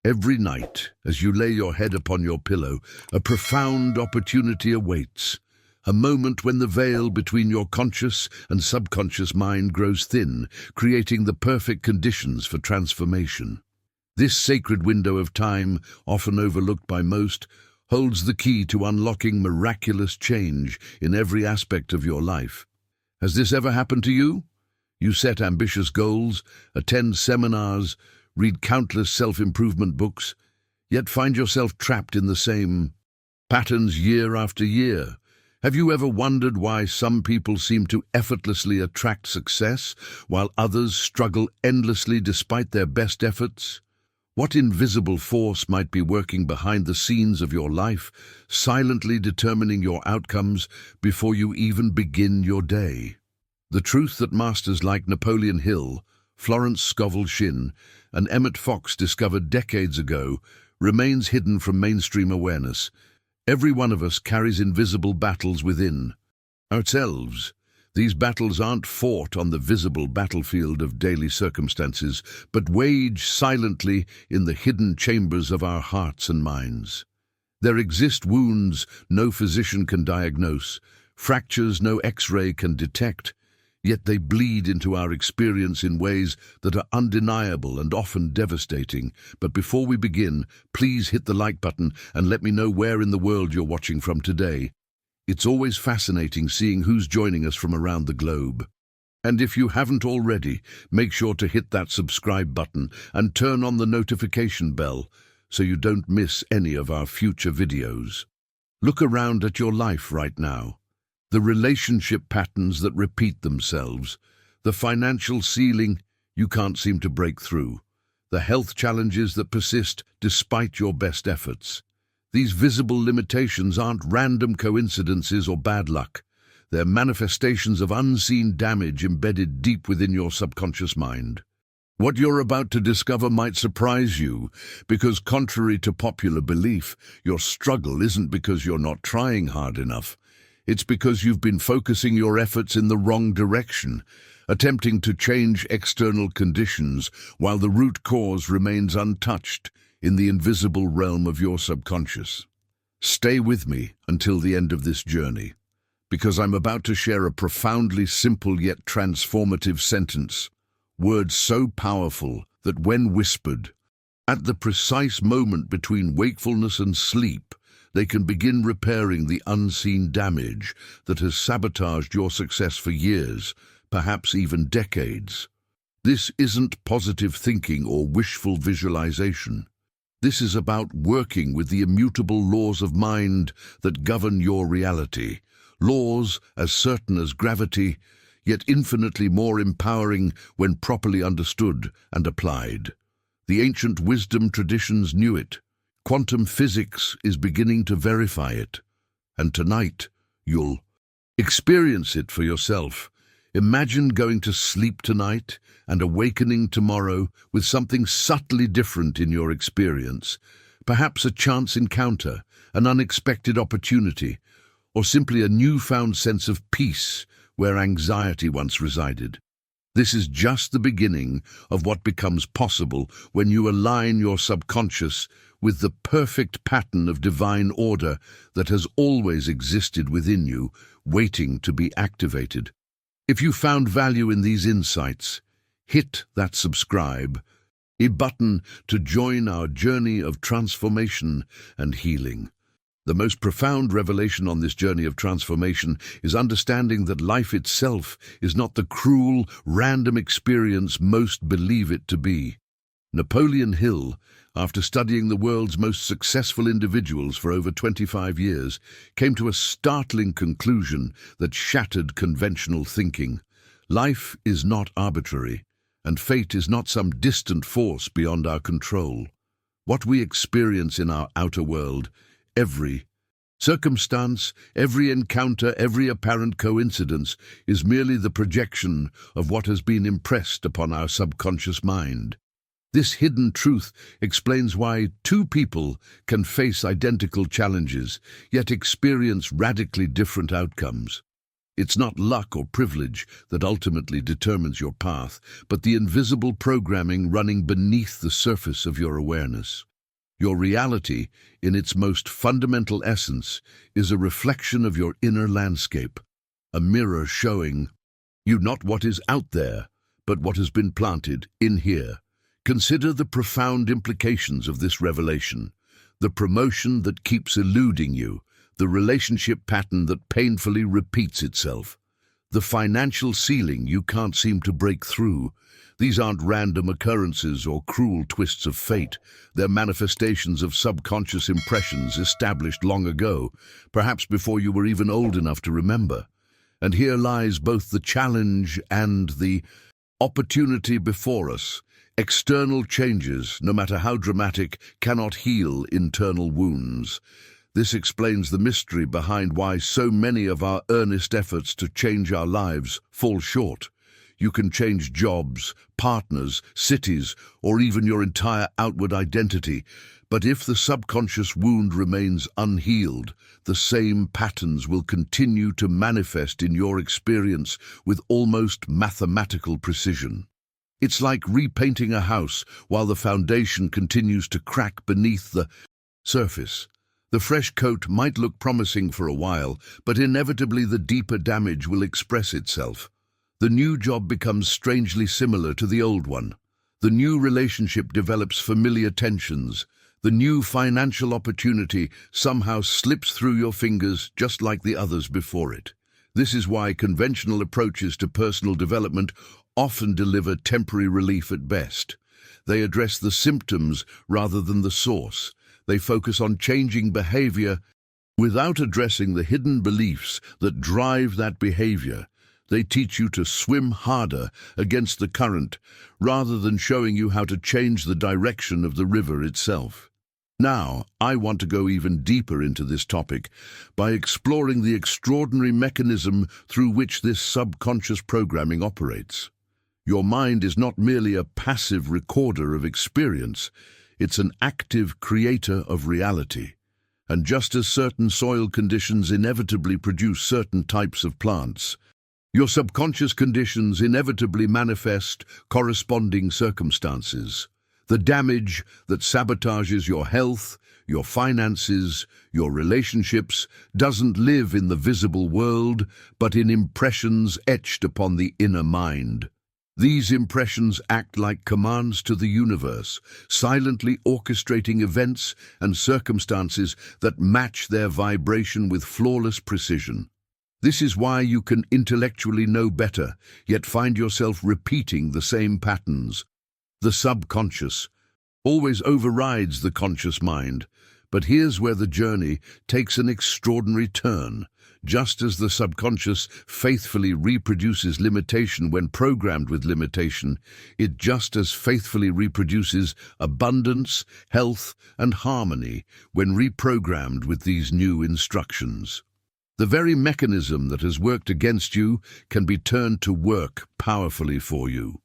Every night, as you lay your head upon your pillow, a profound opportunity awaits. A moment when the veil between your conscious and subconscious mind grows thin, creating the perfect conditions for transformation. This sacred window of time, often overlooked by most, holds the key to unlocking miraculous change in every aspect of your life. Has this ever happened to you? You set ambitious goals, attend seminars, read countless self-improvement books, yet find yourself trapped in the same patterns year after year. Have you ever wondered why some people seem to effortlessly attract success, while others struggle endlessly despite their best efforts? What invisible force might be working behind the scenes of your life, silently determining your outcomes before you even begin your day? The truth that masters like Napoleon Hill, Florence Scovel Shinn, and Emmett Fox discovered decades ago remains hidden from mainstream awareness. Every one of us carries invisible battles within ourselves. These battles aren't fought on the visible battlefield of daily circumstances, but waged silently in the hidden chambers of our hearts and minds. There exist wounds no physician can diagnose, fractures no X-ray can detect, yet they bleed into our experience in ways that are undeniable and often devastating. But before we begin, please hit the like button and let me know where in the world you're watching from today. It's always fascinating seeing who's joining us from around the globe. And if you haven't already, make sure to hit that subscribe button and turn on the notification bell so you don't miss any of our future videos. Look around at your life right now. The relationship patterns that repeat themselves, the financial ceiling you can't seem to break through, the health challenges that persist despite your best efforts. These visible limitations aren't random coincidences or bad luck. They're manifestations of unseen damage embedded deep within your subconscious mind. What you're about to discover might surprise you, because contrary to popular belief, your struggle isn't because you're not trying hard enough. It's because you've been focusing your efforts in the wrong direction, attempting to change external conditions while the root cause remains untouched in the invisible realm of your subconscious. Stay with me until the end of this journey, because I'm about to share a profoundly simple yet transformative sentence, words so powerful that when whispered, at the precise moment between wakefulness and sleep, they can begin repairing the unseen damage that has sabotaged your success for years, perhaps even decades. This isn't positive thinking or wishful visualization. This is about working with the immutable laws of mind that govern your reality, laws as certain as gravity, yet infinitely more empowering when properly understood and applied. The ancient wisdom traditions knew it. Quantum physics is beginning to verify it, and tonight you'll experience it for yourself. Imagine going to sleep tonight and awakening tomorrow with something subtly different in your experience, perhaps a chance encounter, an unexpected opportunity, or simply a newfound sense of peace where anxiety once resided. This is just the beginning of what becomes possible when you align your subconscious with the perfect pattern of divine order that has always existed within you, waiting to be activated. If you found value in these insights, hit that subscribe button to join our journey of transformation and healing. The most profound revelation on this journey of transformation is understanding that life itself is not the cruel, random experience most believe it to be. Napoleon Hill, after studying the world's most successful individuals for over 25 years, came to a startling conclusion that shattered conventional thinking. Life is not arbitrary, and fate is not some distant force beyond our control. What we experience in our outer world, every circumstance, every encounter, every apparent coincidence, is merely the projection of what has been impressed upon our subconscious mind. This hidden truth explains why two people can face identical challenges, yet experience radically different outcomes. It's not luck or privilege that ultimately determines your path, but the invisible programming running beneath the surface of your awareness. Your reality, in its most fundamental essence, is a reflection of your inner landscape, a mirror showing you not what is out there, but what has been planted in here. Consider the profound implications of this revelation, the promotion that keeps eluding you, the relationship pattern that painfully repeats itself, the financial ceiling you can't seem to break through. These aren't random occurrences or cruel twists of fate. They're manifestations of subconscious impressions established long ago, perhaps before you were even old enough to remember. And here lies both the challenge and the opportunity before us. External changes, no matter how dramatic, cannot heal internal wounds. This explains the mystery behind why so many of our earnest efforts to change our lives fall short. You can change jobs, partners, cities, or even your entire outward identity, but if the subconscious wound remains unhealed, the same patterns will continue to manifest in your experience with almost mathematical precision. It's like repainting a house while the foundation continues to crack beneath the surface. The fresh coat might look promising for a while, but inevitably the deeper damage will express itself. The new job becomes strangely similar to the old one. The new relationship develops familiar tensions. The new financial opportunity somehow slips through your fingers just like the others before it. This is why conventional approaches to personal development often deliver temporary relief at best. They address the symptoms rather than the source. They focus on changing behavior without addressing the hidden beliefs that drive that behavior. They teach you to swim harder against the current rather than showing you how to change the direction of the river itself. Now, I want to go even deeper into this topic by exploring the extraordinary mechanism through which this subconscious programming operates. Your mind is not merely a passive recorder of experience, it's an active creator of reality. And just as certain soil conditions inevitably produce certain types of plants, your subconscious conditions inevitably manifest corresponding circumstances. The damage that sabotages your health, your finances, your relationships doesn't live in the visible world, but in impressions etched upon the inner mind. These impressions act like commands to the universe, silently orchestrating events and circumstances that match their vibration with flawless precision. This is why you can intellectually know better, yet find yourself repeating the same patterns. The subconscious always overrides the conscious mind, but here's where the journey takes an extraordinary turn. Just as the subconscious faithfully reproduces limitation when programmed with limitation, it just as faithfully reproduces abundance, health, and harmony when reprogrammed with these new instructions. The very mechanism that has worked against you can be turned to work powerfully for you.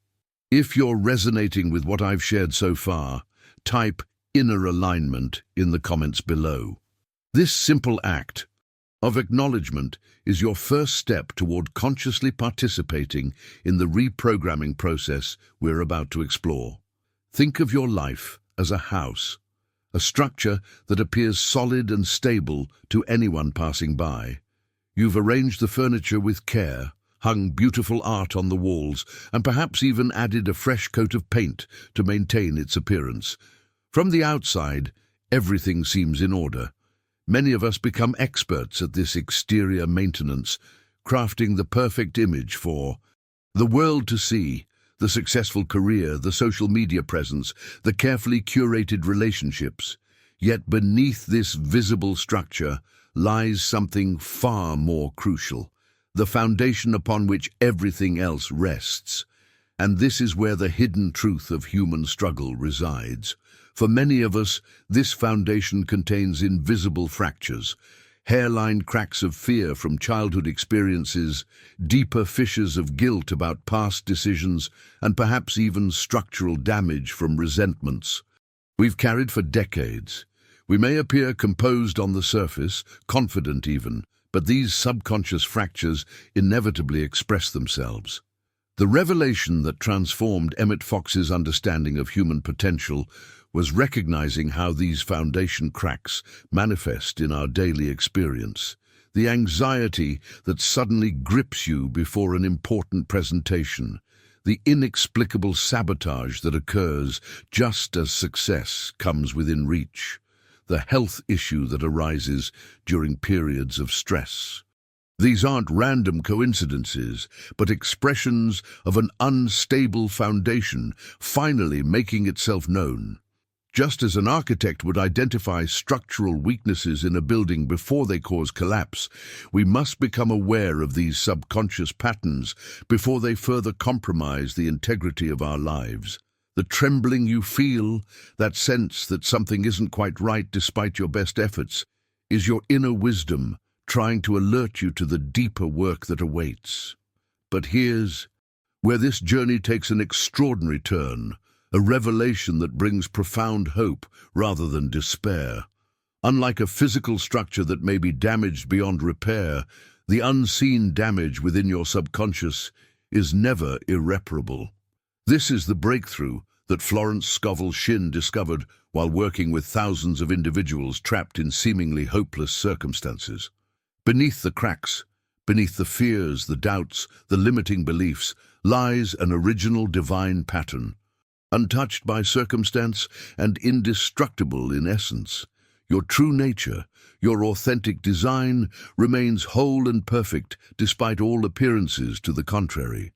If you're resonating with what I've shared so far, type inner alignment in the comments below. This simple act of acknowledgement is your first step toward consciously participating in the reprogramming process we're about to explore. Think of your life as a house, a structure that appears solid and stable to anyone passing by. You've arranged the furniture with care, hung beautiful art on the walls, and perhaps even added a fresh coat of paint to maintain its appearance. From the outside, everything seems in order. Many of us become experts at this exterior maintenance, crafting the perfect image for the world to see: the successful career, the social media presence, the carefully curated relationships. Yet beneath this visible structure lies something far more crucial, the foundation upon which everything else rests. And this is where the hidden truth of human struggle resides. For many of us, this foundation contains invisible fractures, hairline cracks of fear from childhood experiences, deeper fissures of guilt about past decisions, and perhaps even structural damage from resentments we've carried for decades. We may appear composed on the surface, confident even, but these subconscious fractures inevitably express themselves. The revelation that transformed Emmett Fox's understanding of human potential was recognizing how these foundation cracks manifest in our daily experience. The anxiety that suddenly grips you before an important presentation, the inexplicable sabotage that occurs just as success comes within reach, the health issue that arises during periods of stress. These aren't random coincidences, but expressions of an unstable foundation finally making itself known. Just as an architect would identify structural weaknesses in a building before they cause collapse, we must become aware of these subconscious patterns before they further compromise the integrity of our lives. The trembling you feel, that sense that something isn't quite right despite your best efforts, is your inner wisdom trying to alert you to the deeper work that awaits. But here's where this journey takes an extraordinary turn, a revelation that brings profound hope rather than despair. Unlike a physical structure that may be damaged beyond repair, the unseen damage within your subconscious is never irreparable. This is the breakthrough that Florence Scovel Shinn discovered while working with thousands of individuals trapped in seemingly hopeless circumstances. Beneath the cracks, beneath the fears, the doubts, the limiting beliefs, lies an original divine pattern, untouched by circumstance and indestructible in essence. Your true nature, your authentic design, remains whole and perfect despite all appearances to the contrary.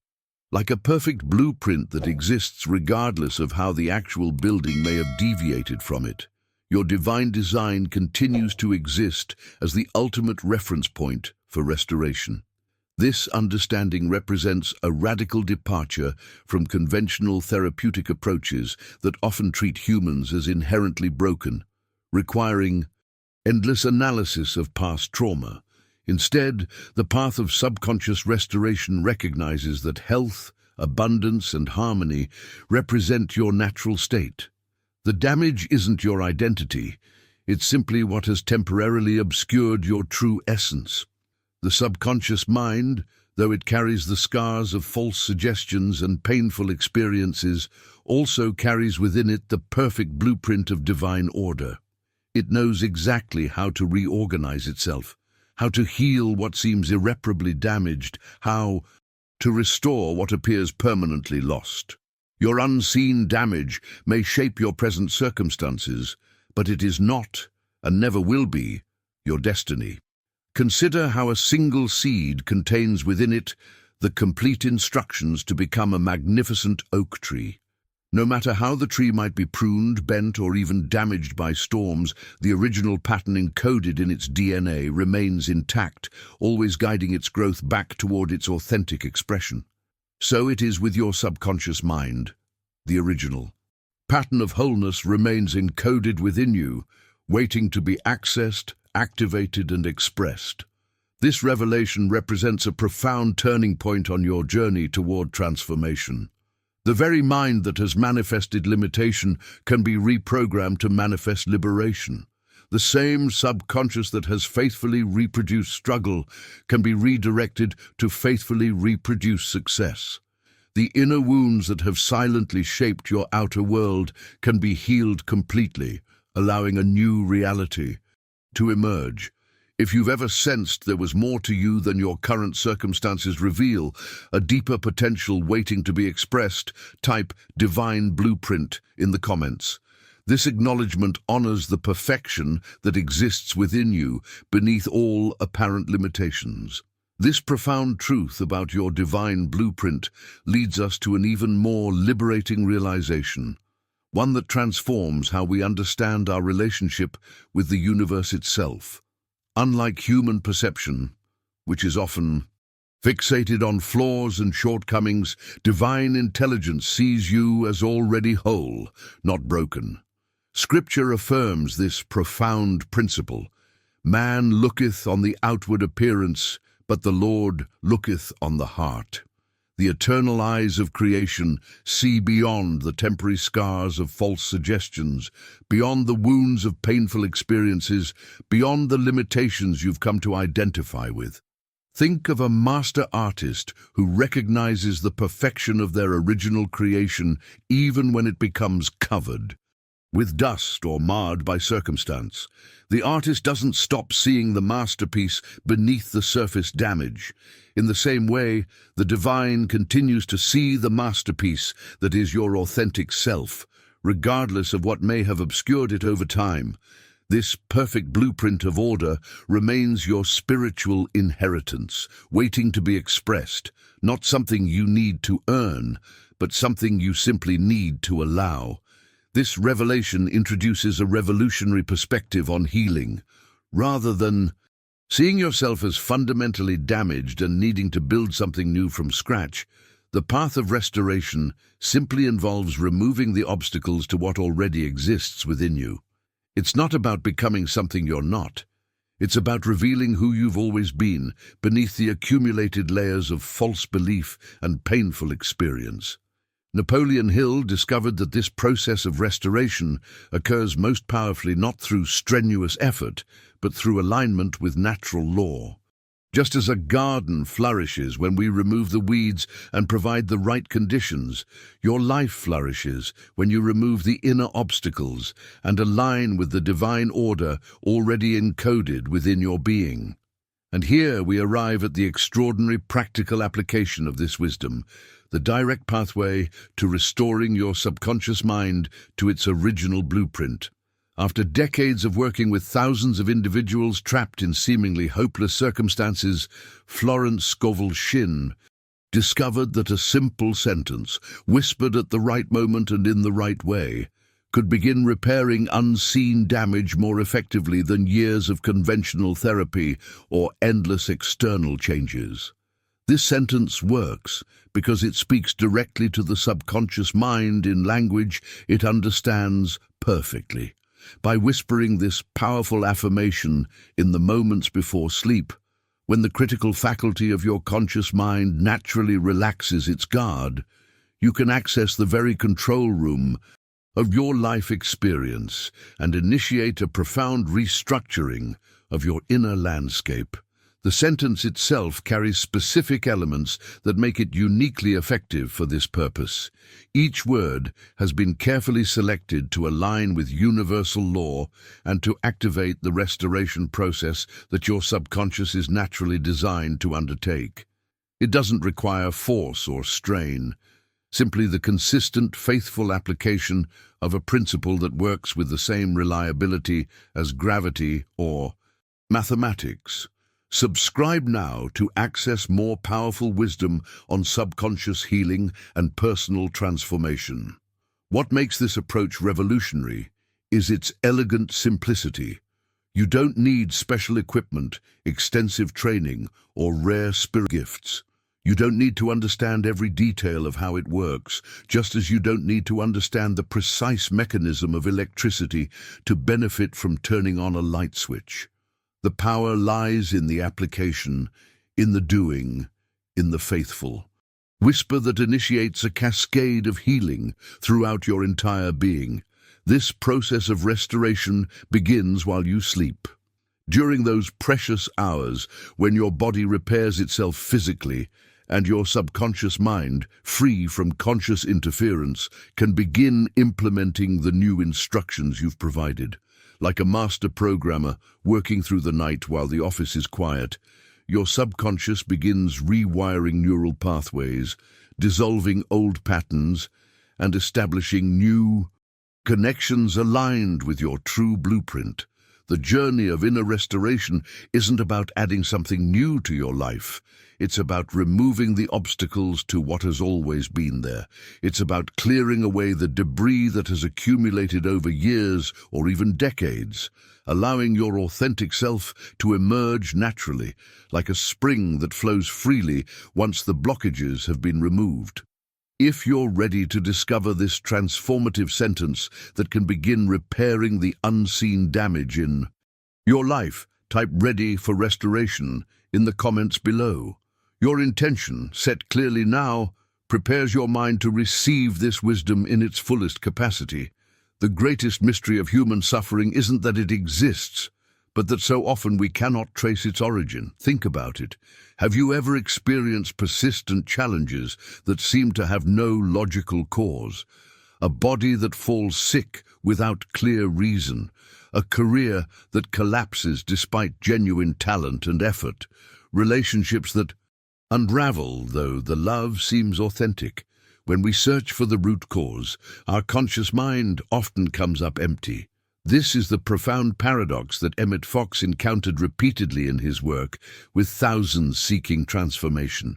Like a perfect blueprint that exists regardless of how the actual building may have deviated from it, your divine design continues to exist as the ultimate reference point for restoration. This understanding represents a radical departure from conventional therapeutic approaches that often treat humans as inherently broken, requiring endless analysis of past trauma. Instead, the path of subconscious restoration recognizes that health, abundance, and harmony represent your natural state. The damage isn't your identity, it's simply what has temporarily obscured your true essence. The subconscious mind, though it carries the scars of false suggestions and painful experiences, also carries within it the perfect blueprint of divine order. It knows exactly how to reorganize itself, how to heal what seems irreparably damaged, how to restore what appears permanently lost. Your unseen damage may shape your present circumstances, but it is not, and never will be, your destiny. Consider how a single seed contains within it the complete instructions to become a magnificent oak tree. No matter how the tree might be pruned, bent, or even damaged by storms, the original pattern encoded in its DNA remains intact, always guiding its growth back toward its authentic expression. So it is with your subconscious mind. The original pattern of wholeness remains encoded within you, waiting to be accessed, activated, and expressed. This revelation represents a profound turning point on your journey toward transformation. The very mind that has manifested limitation can be reprogrammed to manifest liberation. The same subconscious that has faithfully reproduced struggle can be redirected to faithfully reproduce success. The inner wounds that have silently shaped your outer world can be healed completely, allowing a new reality to emerge. If you've ever sensed there was more to you than your current circumstances reveal, a deeper potential waiting to be expressed, type Divine Blueprint in the comments. This acknowledgement honors the perfection that exists within you beneath all apparent limitations. This profound truth about your divine blueprint leads us to an even more liberating realization, one that transforms how we understand our relationship with the universe itself. Unlike human perception, which is often fixated on flaws and shortcomings, divine intelligence sees you as already whole, not broken. Scripture affirms this profound principle. Man looketh on the outward appearance, but the Lord looketh on the heart. The eternal eyes of creation see beyond the temporary scars of false suggestions, beyond the wounds of painful experiences, beyond the limitations you've come to identify with. Think of a master artist who recognizes the perfection of their original creation even when it becomes covered with dust or marred by circumstance. The artist doesn't stop seeing the masterpiece beneath the surface damage. In the same way, the divine continues to see the masterpiece that is your authentic self, regardless of what may have obscured it over time. This perfect blueprint of order remains your spiritual inheritance, waiting to be expressed, not something you need to earn, but something you simply need to allow. This revelation introduces a revolutionary perspective on healing. Rather than seeing yourself as fundamentally damaged and needing to build something new from scratch, the path of restoration simply involves removing the obstacles to what already exists within you. It's not about becoming something you're not. It's about revealing who you've always been beneath the accumulated layers of false belief and painful experience. Napoleon Hill discovered that this process of restoration occurs most powerfully not through strenuous effort, but through alignment with natural law. Just as a garden flourishes when we remove the weeds and provide the right conditions, your life flourishes when you remove the inner obstacles and align with the divine order already encoded within your being. And here we arrive at the extraordinary practical application of this wisdom, the direct pathway to restoring your subconscious mind to its original blueprint. After decades of working with thousands of individuals trapped in seemingly hopeless circumstances, Florence Scovel-Shinn discovered that a simple sentence, whispered at the right moment and in the right way, could begin repairing unseen damage more effectively than years of conventional therapy or endless external changes. This sentence works because it speaks directly to the subconscious mind in language it understands perfectly. By whispering this powerful affirmation in the moments before sleep, when the critical faculty of your conscious mind naturally relaxes its guard, you can access the very control room of your life experience and initiate a profound restructuring of your inner landscape. The sentence itself carries specific elements that make it uniquely effective for this purpose. Each word has been carefully selected to align with universal law and to activate the restoration process that your subconscious is naturally designed to undertake. It doesn't require force or strain, simply the consistent, faithful application of a principle that works with the same reliability as gravity or mathematics. Subscribe now to access more powerful wisdom on subconscious healing and personal transformation. What makes this approach revolutionary is its elegant simplicity. You don't need special equipment, extensive training, or rare spirit gifts. You don't need to understand every detail of how it works, just as you don't need to understand the precise mechanism of electricity to benefit from turning on a light switch. The power lies in the application, in the doing, in the faithful whisper that initiates a cascade of healing throughout your entire being. This process of restoration begins while you sleep. During those precious hours when your body repairs itself physically and your subconscious mind, free from conscious interference, can begin implementing the new instructions you've provided. Like a master programmer working through the night while the office is quiet, your subconscious begins rewiring neural pathways, dissolving old patterns, and establishing new connections aligned with your true blueprint. The journey of inner restoration isn't about adding something new to your life. It's about removing the obstacles to what has always been there. It's about clearing away the debris that has accumulated over years or even decades, allowing your authentic self to emerge naturally, like a spring that flows freely once the blockages have been removed. If you're ready to discover this transformative sentence that can begin repairing the unseen damage in your life, type "ready for restoration" in the comments below. Your intention, set clearly now, prepares your mind to receive this wisdom in its fullest capacity. The greatest mystery of human suffering isn't that it exists, but that so often we cannot trace its origin. Think about it. Have you ever experienced persistent challenges that seem to have no logical cause? A body that falls sick without clear reason, a career that collapses despite genuine talent and effort, relationships that unravel though the love seems authentic. When we search for the root cause, our conscious mind often comes up empty. This is the profound paradox that Emmett Fox encountered repeatedly in his work, with thousands seeking transformation.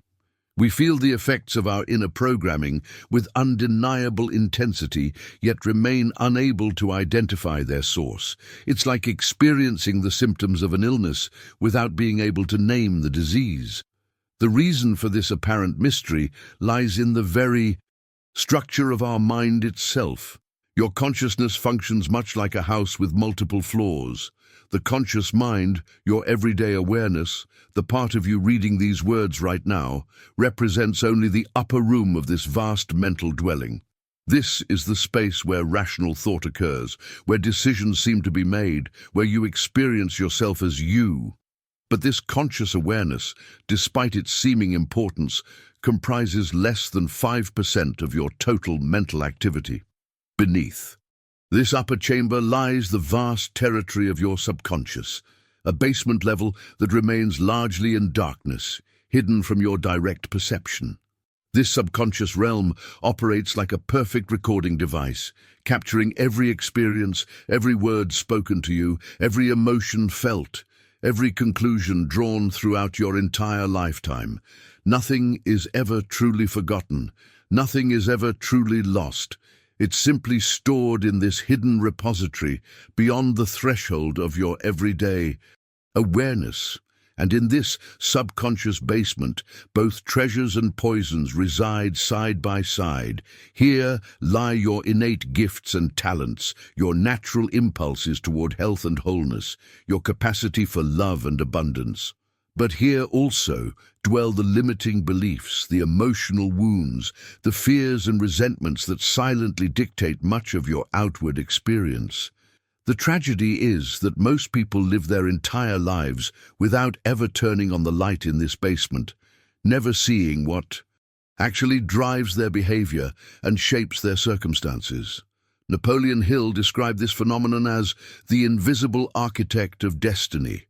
We feel the effects of our inner programming with undeniable intensity, yet remain unable to identify their source. It's like experiencing the symptoms of an illness without being able to name the disease. The reason for this apparent mystery lies in the very structure of our mind itself. Your consciousness functions much like a house with multiple floors. The conscious mind, your everyday awareness, the part of you reading these words right now, represents only the upper room of this vast mental dwelling. This is the space where rational thought occurs, where decisions seem to be made, where you experience yourself as you. But this conscious awareness, despite its seeming importance, comprises less than 5% of your total mental activity. Beneath this upper chamber lies the vast territory of your subconscious, a basement level that remains largely in darkness, hidden from your direct perception. This subconscious realm operates like a perfect recording device, capturing every experience, every word spoken to you, every emotion felt, every conclusion drawn throughout your entire lifetime. Nothing is ever truly forgotten. Nothing is ever truly lost. It's simply stored in this hidden repository beyond the threshold of your everyday awareness. And in this subconscious basement, both treasures and poisons reside side by side. Here lie your innate gifts and talents, your natural impulses toward health and wholeness, your capacity for love and abundance. But here also dwell the limiting beliefs, the emotional wounds, the fears and resentments that silently dictate much of your outward experience. The tragedy is that most people live their entire lives without ever turning on the light in this basement, never seeing what actually drives their behavior and shapes their circumstances. Napoleon Hill described this phenomenon as the invisible architect of destiny.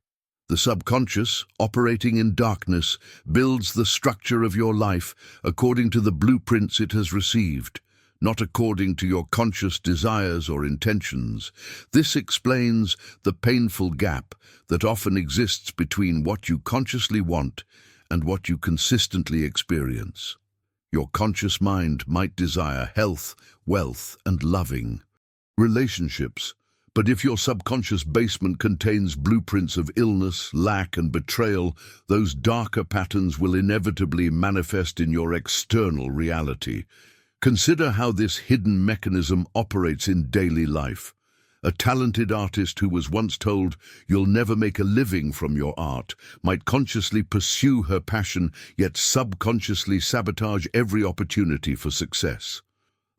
The subconscious, operating in darkness, builds the structure of your life according to the blueprints it has received, not according to your conscious desires or intentions. This explains the painful gap that often exists between what you consciously want and what you consistently experience. Your conscious mind might desire health, wealth, and loving relationships. But if your subconscious basement contains blueprints of illness, lack, and betrayal, those darker patterns will inevitably manifest in your external reality. Consider how this hidden mechanism operates in daily life. A talented artist who was once told, "You'll never make a living from your art," might consciously pursue her passion, yet subconsciously sabotage every opportunity for success.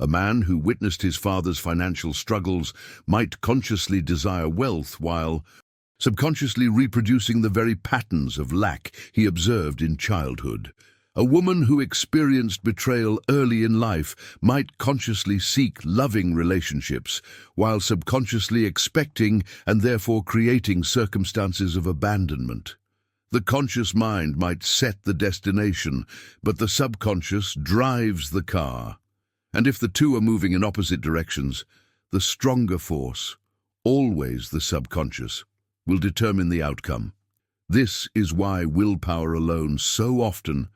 A man who witnessed his father's financial struggles might consciously desire wealth while subconsciously reproducing the very patterns of lack he observed in childhood. A woman who experienced betrayal early in life might consciously seek loving relationships while subconsciously expecting and therefore creating circumstances of abandonment. The conscious mind might set the destination, but the subconscious drives the car. And if the two are moving in opposite directions, the stronger force, always the subconscious, will determine the outcome. This is why willpower alone so often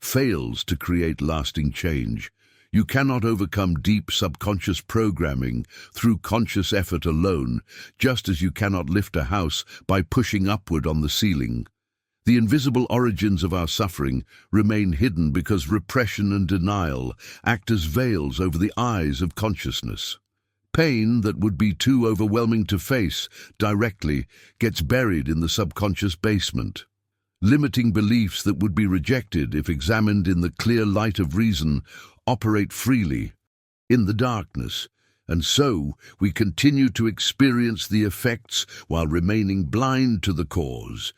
fails to create lasting change. You cannot overcome deep subconscious programming through conscious effort alone, just as you cannot lift a house by pushing upward on the ceiling. The invisible origins of our suffering remain hidden because repression and denial act as veils over the eyes of consciousness. Pain that would be too overwhelming to face directly gets buried in the subconscious basement. Limiting beliefs that would be rejected if examined in the clear light of reason operate freely in the darkness, And so, we continue to experience the effects while remaining blind to the cause,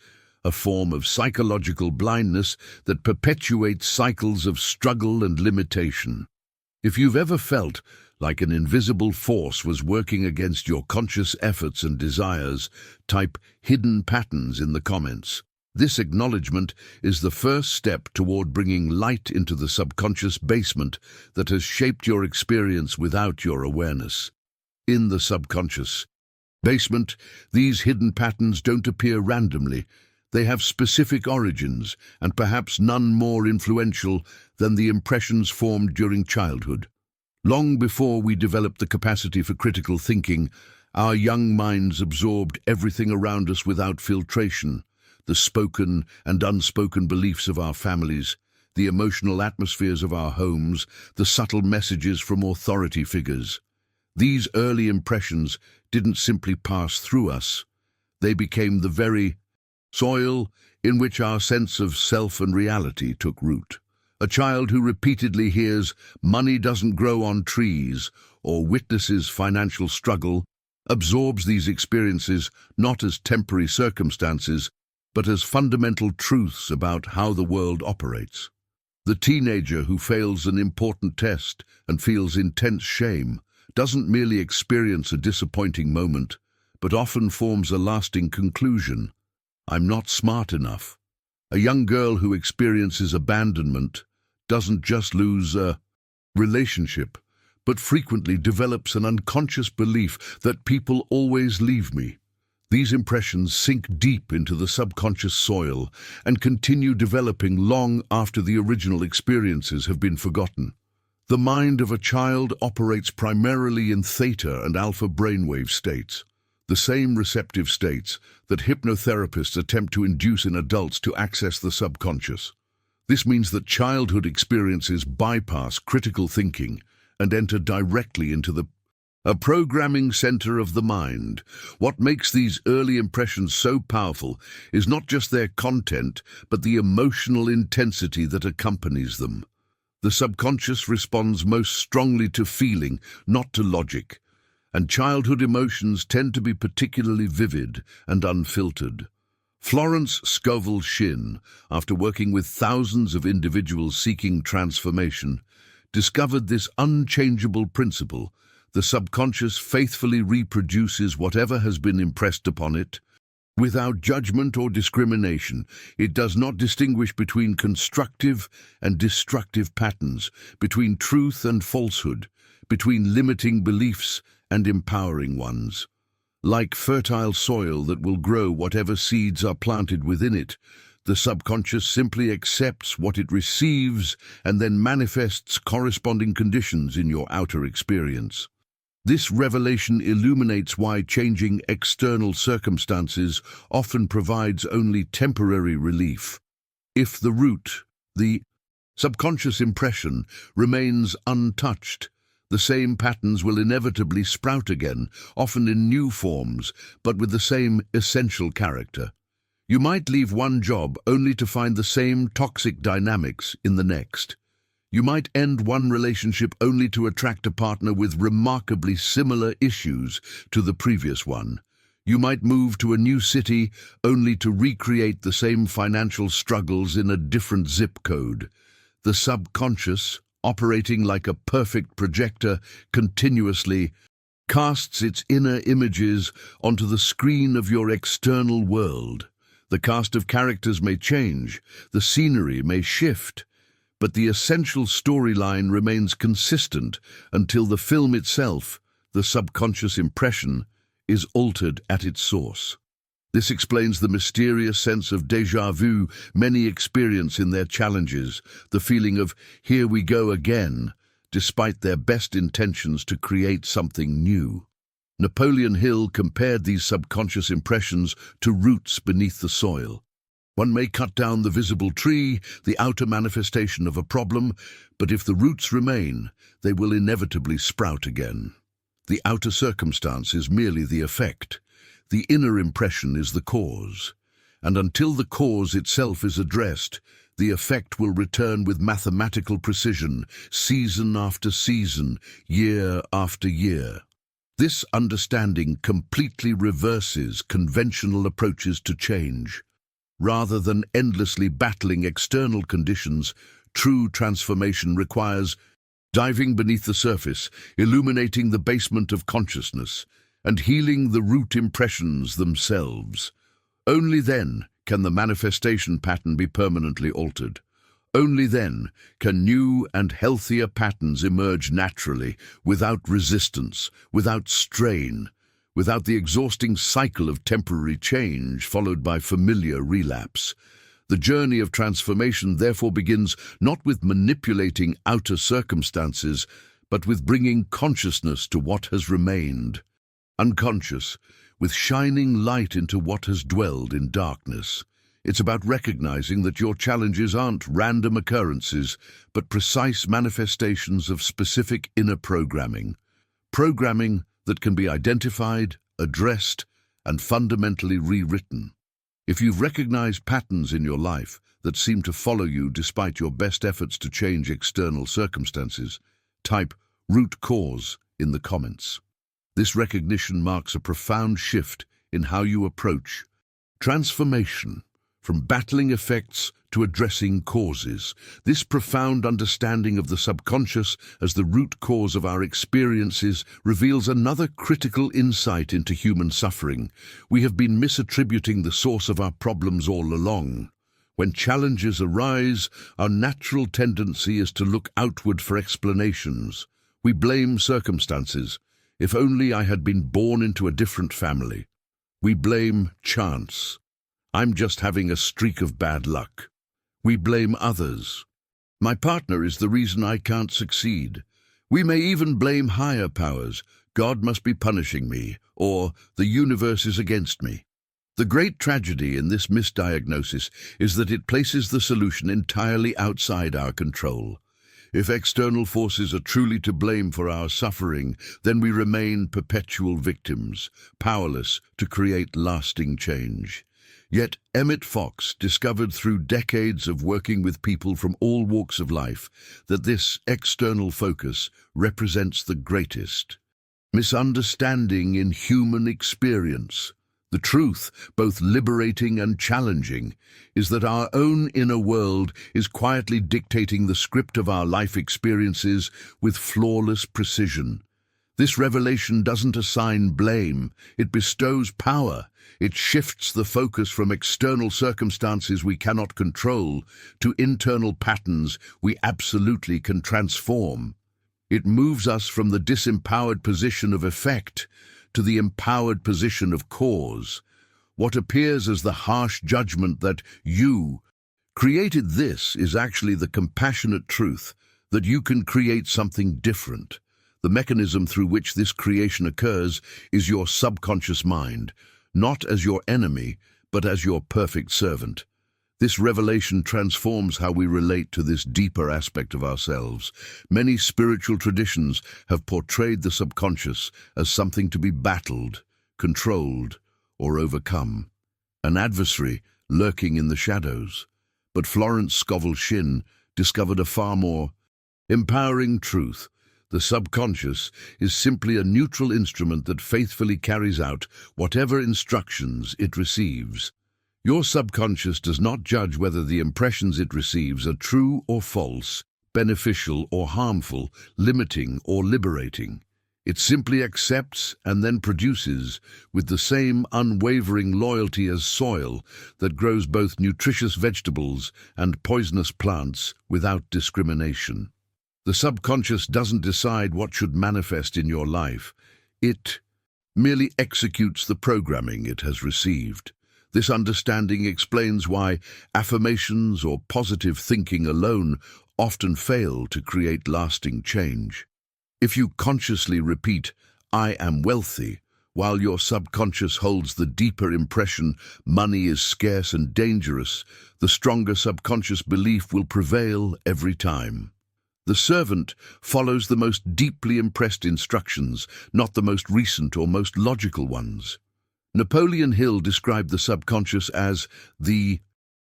a form of psychological blindness that perpetuates cycles of struggle and limitation. If you've ever felt like an invisible force was working against your conscious efforts and desires, type hidden patterns in the comments. This acknowledgement is the first step toward bringing light into the subconscious basement that has shaped your experience without your awareness. In the subconscious basement, these hidden patterns don't appear randomly. They have specific origins, and perhaps none more influential than the impressions formed during childhood. Long before we developed the capacity for critical thinking, our young minds absorbed everything around us without filtration: the spoken and unspoken beliefs of our families, the emotional atmospheres of our homes, the subtle messages from authority figures. These early impressions didn't simply pass through us. They became the very soil in which our sense of self and reality took root. A child who repeatedly hears "money doesn't grow on trees" or witnesses financial struggle absorbs these experiences not as temporary circumstances, but as fundamental truths about how the world operates. The teenager who fails an important test and feels intense shame doesn't merely experience a disappointing moment, but often forms a lasting conclusion: "I'm not smart enough." A young girl who experiences abandonment doesn't just lose a relationship, but frequently develops an unconscious belief that people always leave me. These impressions sink deep into the subconscious soil and continue developing long after the original experiences have been forgotten. The mind of a child operates primarily in theta and alpha brainwave states, the same receptive states that hypnotherapists attempt to induce in adults to access the subconscious. This means that childhood experiences bypass critical thinking and enter directly into a programming center of the mind. What makes these early impressions so powerful is not just their content, but the emotional intensity that accompanies them. The subconscious responds most strongly to feeling, not to logic, and childhood emotions tend to be particularly vivid and unfiltered. Florence Scovel Shinn, after working with thousands of individuals seeking transformation, discovered this unchangeable principle: the subconscious faithfully reproduces whatever has been impressed upon it. Without judgment or discrimination, it does not distinguish between constructive and destructive patterns, between truth and falsehood, between limiting beliefs and empowering ones. Like fertile soil that will grow whatever seeds are planted within it, the subconscious simply accepts what it receives and then manifests corresponding conditions in your outer experience. This revelation illuminates why changing external circumstances often provides only temporary relief. If the root, the subconscious impression, remains untouched, the same patterns will inevitably sprout again, often in new forms, but with the same essential character. You might leave one job only to find the same toxic dynamics in the next. You might end one relationship only to attract a partner with remarkably similar issues to the previous one. You might move to a new city only to recreate the same financial struggles in a different zip code. The subconscious, operating like a perfect projector, continuously casts its inner images onto the screen of your external world. The cast of characters may change, the scenery may shift, but the essential storyline remains consistent until the film itself, the subconscious impression, is altered at its source. This explains the mysterious sense of déjà vu many experience in their challenges, the feeling of "here we go again," despite their best intentions to create something new. Napoleon Hill compared these subconscious impressions to roots beneath the soil. One may cut down the visible tree, the outer manifestation of a problem, but if the roots remain, they will inevitably sprout again. The outer circumstance is merely the effect. The inner impression is the cause. And until the cause itself is addressed, The effect will return with mathematical precision, season after season, year after year. This understanding completely reverses conventional approaches to change. Rather than endlessly battling external conditions, true transformation requires diving beneath the surface, illuminating the basement of consciousness, and healing the root impressions themselves. Only then can the manifestation pattern be permanently altered. Only then can new and healthier patterns emerge naturally, without resistance, without strain, without the exhausting cycle of temporary change followed by familiar relapse. The journey of transformation therefore begins not with manipulating outer circumstances, but with bringing consciousness to what has remained. Unconscious, with shining light into what has dwelled in darkness. It's about recognizing that your challenges aren't random occurrences, but precise manifestations of specific inner programming. Programming that can be identified, addressed, and fundamentally rewritten. If you've recognized patterns in your life that seem to follow you despite your best efforts to change external circumstances, type root cause in the comments. This recognition marks a profound shift in how you approach transformation, from battling effects to addressing causes. This profound understanding of the subconscious as the root cause of our experiences reveals another critical insight into human suffering. We have been misattributing the source of our problems all along. When challenges arise, our natural tendency is to look outward for explanations. We blame circumstances. If only I had been born into a different family. We blame chance. I'm just having a streak of bad luck. We blame others. My partner is the reason I can't succeed. We may even blame higher powers. God must be punishing me, or the universe is against me. The great tragedy in this misdiagnosis is that it places the solution entirely outside our control. If external forces are truly to blame for our suffering, then we remain perpetual victims, powerless to create lasting change. Yet Emmett Fox discovered through decades of working with people from all walks of life that this external focus represents the greatest misunderstanding in human experience. The truth, both liberating and challenging, is that our own inner world is quietly dictating the script of our life experiences with flawless precision. This revelation doesn't assign blame, it bestows power. It shifts the focus from external circumstances we cannot control to internal patterns we absolutely can transform. It moves us from the disempowered position of effect to the empowered position of cause. What appears as the harsh judgment that you created this is actually the compassionate truth that you can create something different. The mechanism through which this creation occurs is your subconscious mind, not as your enemy, but as your perfect servant. This revelation transforms how we relate to this deeper aspect of ourselves. Many spiritual traditions have portrayed the subconscious as something to be battled, controlled, or overcome, an adversary lurking in the shadows. But Florence Scovel Shinn discovered a far more empowering truth. The subconscious is simply a neutral instrument that faithfully carries out whatever instructions it receives. Your subconscious does not judge whether the impressions it receives are true or false, beneficial or harmful, limiting or liberating. It simply accepts and then produces, with the same unwavering loyalty as soil that grows both nutritious vegetables and poisonous plants without discrimination. The subconscious doesn't decide what should manifest in your life. It merely executes the programming it has received. This understanding explains why affirmations or positive thinking alone often fail to create lasting change. If you consciously repeat, "I am wealthy," while your subconscious holds the deeper impression, "money is scarce and dangerous," the stronger subconscious belief will prevail every time. The servant follows the most deeply impressed instructions, not the most recent or most logical ones. Napoleon Hill described the subconscious as the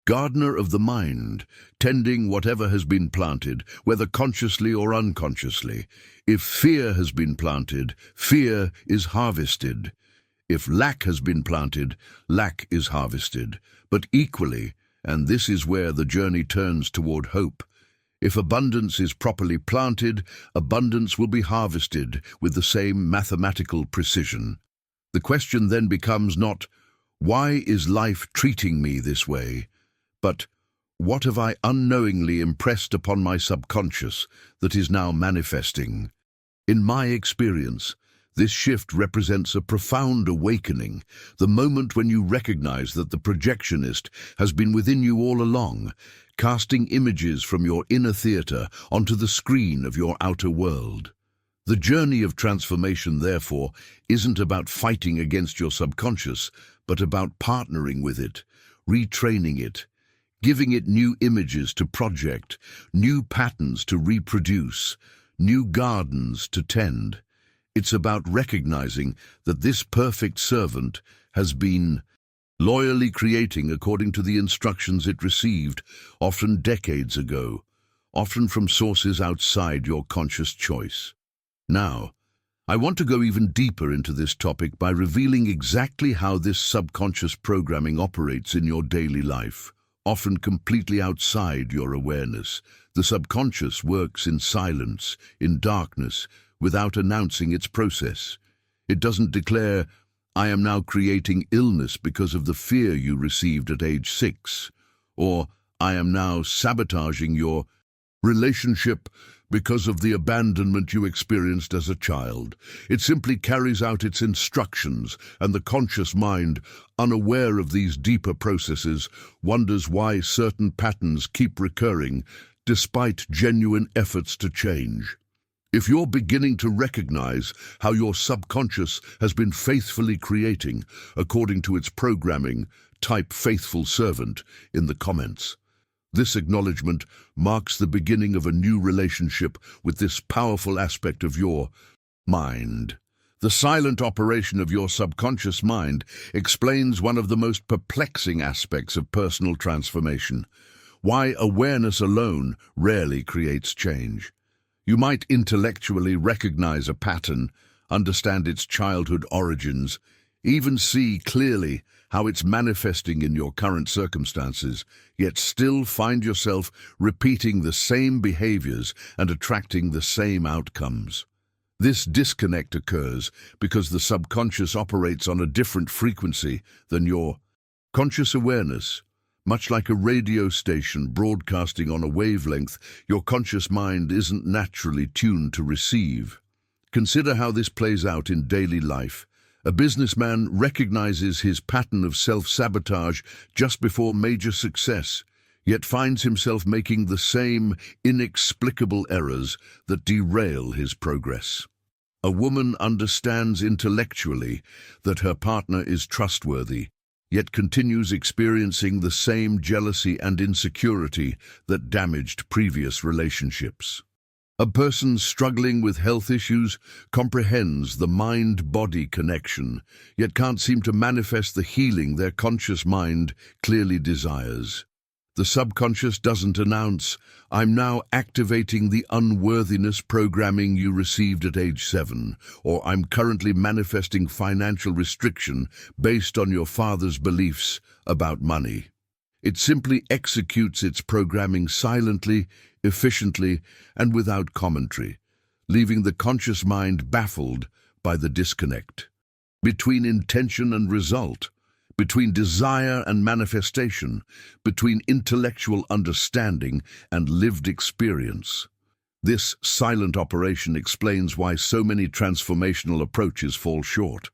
gardener of the mind, tending whatever has been planted, whether consciously or unconsciously. If fear has been planted, fear is harvested. If lack has been planted, lack is harvested. But equally, and this is where the journey turns toward hope, if abundance is properly planted, abundance will be harvested with the same mathematical precision. The question then becomes not, why is life treating me this way? But, what have I unknowingly impressed upon my subconscious that is now manifesting? In my experience, this shift represents a profound awakening, the moment when you recognize that the projectionist has been within you all along, casting images from your inner theater onto the screen of your outer world. The journey of transformation, therefore, isn't about fighting against your subconscious, but about partnering with it, retraining it, giving it new images to project, new patterns to reproduce, new gardens to tend. It's about recognizing that this perfect servant has been loyally creating according to the instructions it received, often decades ago, often from sources outside your conscious choice. Now, I want to go even deeper into this topic by revealing exactly how this subconscious programming operates in your daily life, often completely outside your awareness. The subconscious works in silence, in darkness, without announcing its process. It doesn't declare, "I am now creating illness because of the fear you received at age 6, or "I am now sabotaging your relationship because of the abandonment you experienced as a child." It simply carries out its instructions, and the conscious mind, unaware of these deeper processes, wonders why certain patterns keep recurring despite genuine efforts to change. If you're beginning to recognize how your subconscious has been faithfully creating according to its programming, type "faithful servant" in the comments. This acknowledgement marks the beginning of a new relationship with this powerful aspect of your mind. The silent operation of your subconscious mind explains one of the most perplexing aspects of personal transformation: why awareness alone rarely creates change. You might intellectually recognize a pattern, understand its childhood origins, even see clearly how it's manifesting in your current circumstances, yet still find yourself repeating the same behaviors and attracting the same outcomes. This disconnect occurs because the subconscious operates on a different frequency than your conscious awareness. Much like a radio station broadcasting on a wavelength, your conscious mind isn't naturally tuned to receive. Consider how this plays out in daily life. A businessman recognizes his pattern of self-sabotage just before major success, yet finds himself making the same inexplicable errors that derail his progress. A woman understands intellectually that her partner is trustworthy, yet continues experiencing the same jealousy and insecurity that damaged previous relationships. A person struggling with health issues comprehends the mind-body connection, yet can't seem to manifest the healing their conscious mind clearly desires. The subconscious doesn't announce, "I'm now activating the unworthiness programming you received at age 7, or "I'm currently manifesting financial restriction based on your father's beliefs about money." It simply executes its programming silently, efficiently, and without commentary, leaving the conscious mind baffled by the disconnect between intention and result, between desire and manifestation, between intellectual understanding and lived experience. This silent operation explains why so many transformational approaches fall short.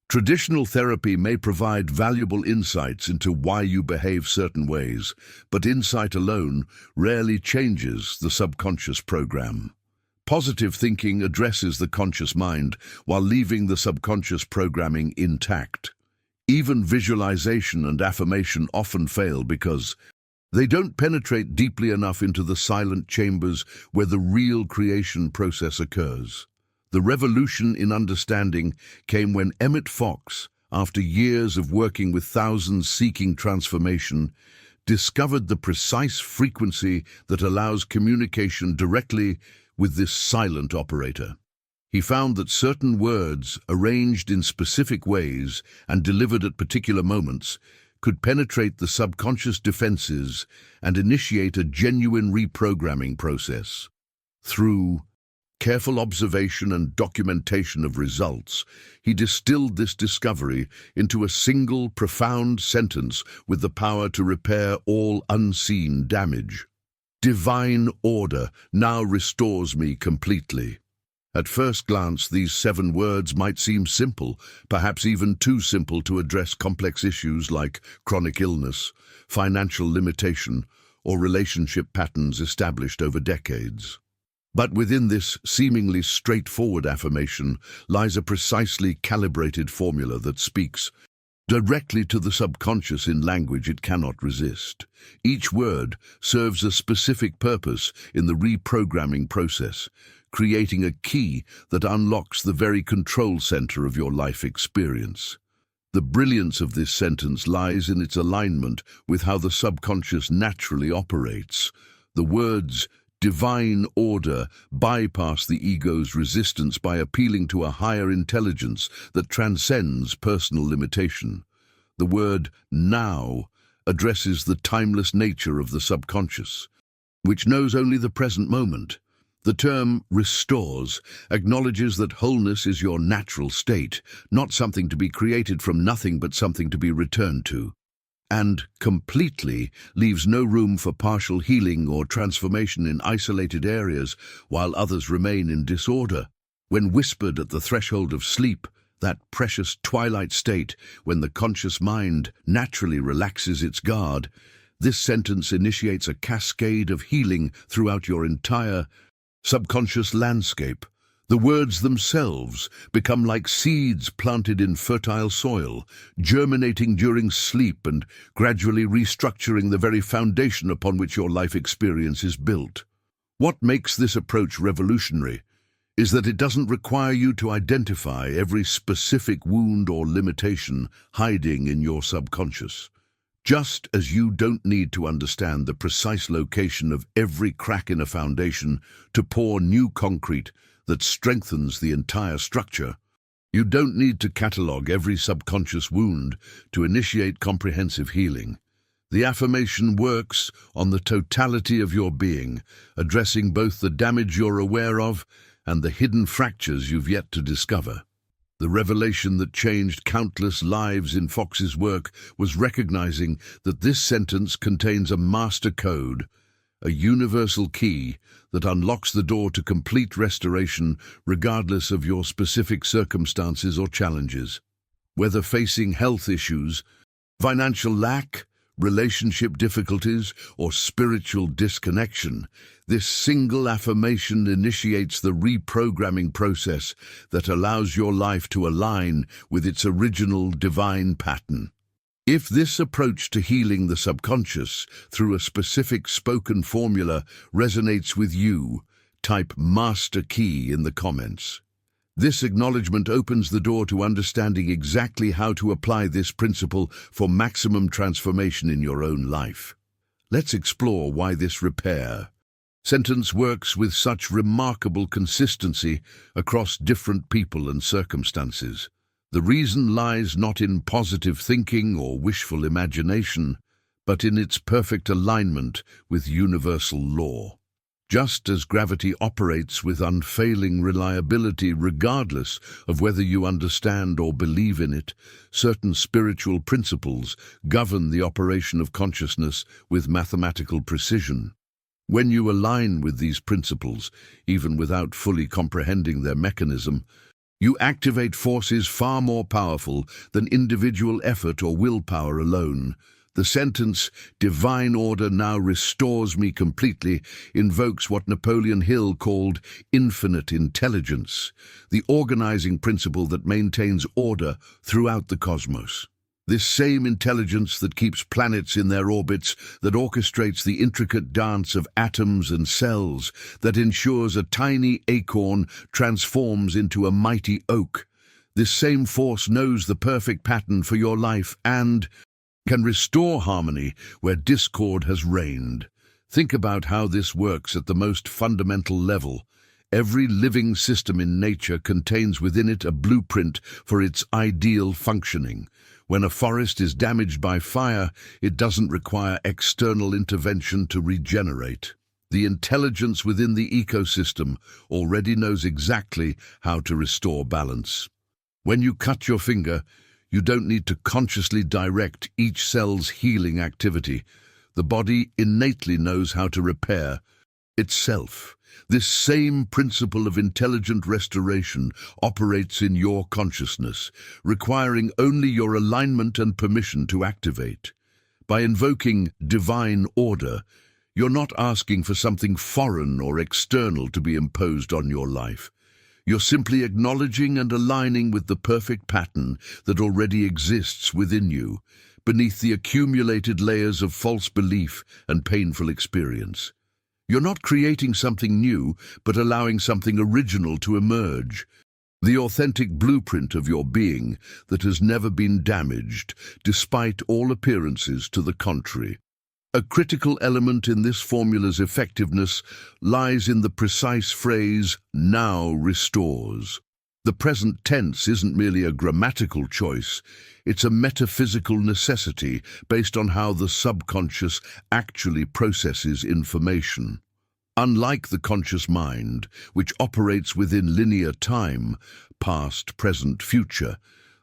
Traditional therapy may provide valuable insights into why you behave certain ways, but insight alone rarely changes the subconscious program. Positive thinking addresses the conscious mind while leaving the subconscious programming intact. Even visualization and affirmation often fail because they don't penetrate deeply enough into the silent chambers where the real creation process occurs. The revolution in understanding came when Emmett Fox, after years of working with thousands seeking transformation, discovered the precise frequency that allows communication directly with this silent operator. He found that certain words, arranged in specific ways and delivered at particular moments, could penetrate the subconscious defenses and initiate a genuine reprogramming process. Through careful observation and documentation of results, he distilled this discovery into a single profound sentence with the power to repair all unseen damage. Divine order now restores me completely. At first glance, these 7 words might seem simple, perhaps even too simple to address complex issues like chronic illness, financial limitation, or relationship patterns established over decades. But within this seemingly straightforward affirmation lies a precisely calibrated formula that speaks directly to the subconscious in language it cannot resist. Each word serves a specific purpose in the reprogramming process, creating a key that unlocks the very control center of your life experience. The brilliance of this sentence lies in its alignment with how the subconscious naturally operates. The words divine order bypass the ego's resistance by appealing to a higher intelligence that transcends personal limitation. The word now addresses the timeless nature of the subconscious, which knows only the present moment. The term restores acknowledges that wholeness is your natural state, not something to be created from nothing but something to be returned to. And completely leaves no room for partial healing or transformation in isolated areas while others remain in disorder. When whispered at the threshold of sleep, that precious twilight state when the conscious mind naturally relaxes its guard, this sentence initiates a cascade of healing throughout your entire subconscious landscape. The words themselves become like seeds planted in fertile soil, germinating during sleep and gradually restructuring the very foundation upon which your life experience is built. What makes this approach revolutionary is that it doesn't require you to identify every specific wound or limitation hiding in your subconscious. Just as you don't need to understand the precise location of every crack in a foundation to pour new concrete that strengthens the entire structure, you don't need to catalog every subconscious wound to initiate comprehensive healing. The affirmation works on the totality of your being, addressing both the damage you're aware of and the hidden fractures you've yet to discover. The revelation that changed countless lives in Fox's work was recognizing that this sentence contains a master code, a universal key that unlocks the door to complete restoration regardless of your specific circumstances or challenges. Whether facing health issues, financial lack, relationship difficulties, or spiritual disconnection, this single affirmation initiates the reprogramming process that allows your life to align with its original divine pattern. If this approach to healing the subconscious through a specific spoken formula resonates with you, type Master Key in the comments. This acknowledgement opens the door to understanding exactly how to apply this principle for maximum transformation in your own life. Let's explore why this repair sentence works with such remarkable consistency across different people and circumstances. The reason lies not in positive thinking or wishful imagination, but in its perfect alignment with universal law. Just as gravity operates with unfailing reliability regardless of whether you understand or believe in it, certain spiritual principles govern the operation of consciousness with mathematical precision. When you align with these principles, even without fully comprehending their mechanism, you activate forces far more powerful than individual effort or willpower alone. The sentence, divine order now restores me completely, invokes what Napoleon Hill called infinite intelligence, the organizing principle that maintains order throughout the cosmos. This same intelligence that keeps planets in their orbits, that orchestrates the intricate dance of atoms and cells, that ensures a tiny acorn transforms into a mighty oak. This same force knows the perfect pattern for your life and can restore harmony where discord has reigned. Think about how this works at the most fundamental level. Every living system in nature contains within it a blueprint for its ideal functioning. When a forest is damaged by fire, it doesn't require external intervention to regenerate. The intelligence within the ecosystem already knows exactly how to restore balance. When you cut your finger, you don't need to consciously direct each cell's healing activity. The body innately knows how to repair itself. This same principle of intelligent restoration operates in your consciousness, requiring only your alignment and permission to activate. By invoking divine order, you're not asking for something foreign or external to be imposed on your life. You're simply acknowledging and aligning with the perfect pattern that already exists within you, beneath the accumulated layers of false belief and painful experience. You're not creating something new, but allowing something original to emerge. The authentic blueprint of your being that has never been damaged, despite all appearances to the contrary. A critical element in this formula's effectiveness lies in the precise phrase, "now restores." The present tense isn't merely a grammatical choice, it's a metaphysical necessity based on how the subconscious actually processes information. Unlike the conscious mind, which operates within linear time, past, present, future,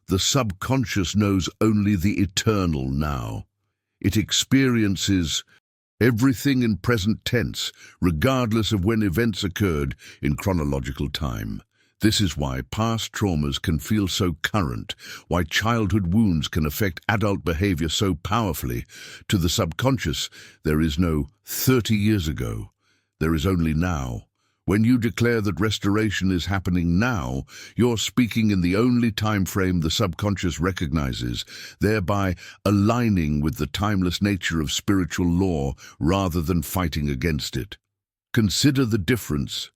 the subconscious knows only the eternal now. It experiences everything in present tense, regardless of when events occurred in chronological time. This is why past traumas can feel so current, why childhood wounds can affect adult behavior so powerfully. To the subconscious, there is no 30 years ago. There is only now. When you declare that restoration is happening now, you're speaking in the only time frame the subconscious recognizes, thereby aligning with the timeless nature of spiritual law rather than fighting against it. Consider the difference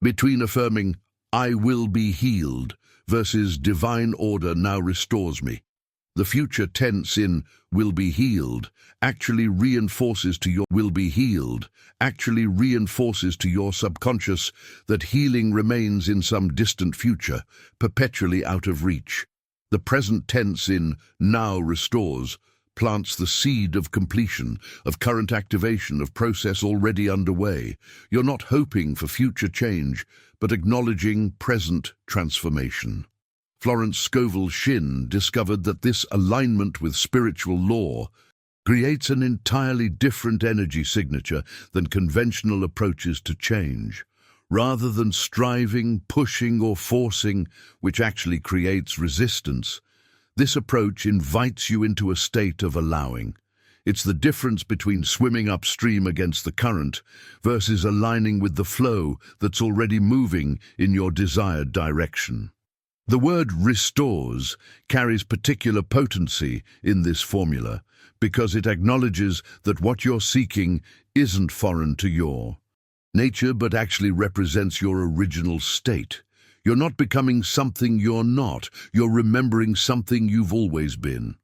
between affirming, "I will be healed," versus "divine order now restores me." The future tense in "will be healed" actually reinforces to your subconscious that healing remains in some distant future, perpetually out of reach. The present tense in "now restores" plants the seed of completion, of current activation, of process already underway. You're not hoping for future change, but acknowledging present transformation. Florence Scovel Shinn discovered that this alignment with spiritual law creates an entirely different energy signature than conventional approaches to change. Rather than striving, pushing, or forcing, which actually creates resistance, this approach invites you into a state of allowing. It's the difference between swimming upstream against the current versus aligning with the flow that's already moving in your desired direction. The word "restores" carries particular potency in this formula because it acknowledges that what you're seeking isn't foreign to your nature but actually represents your original state. You're not becoming something you're not, you're remembering something you've always been.